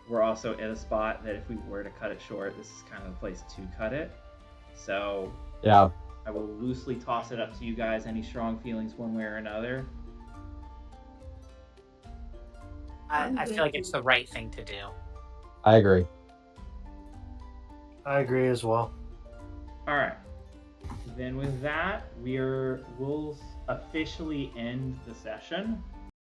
we're also at a spot that if we were to cut it short, this is kind of the place to cut it. So Yeah. I will loosely toss it up to you guys. Any strong feelings one way or another? I feel like it's the right thing to do. I agree. I agree as well. All right. Then with that, we'll officially end the session.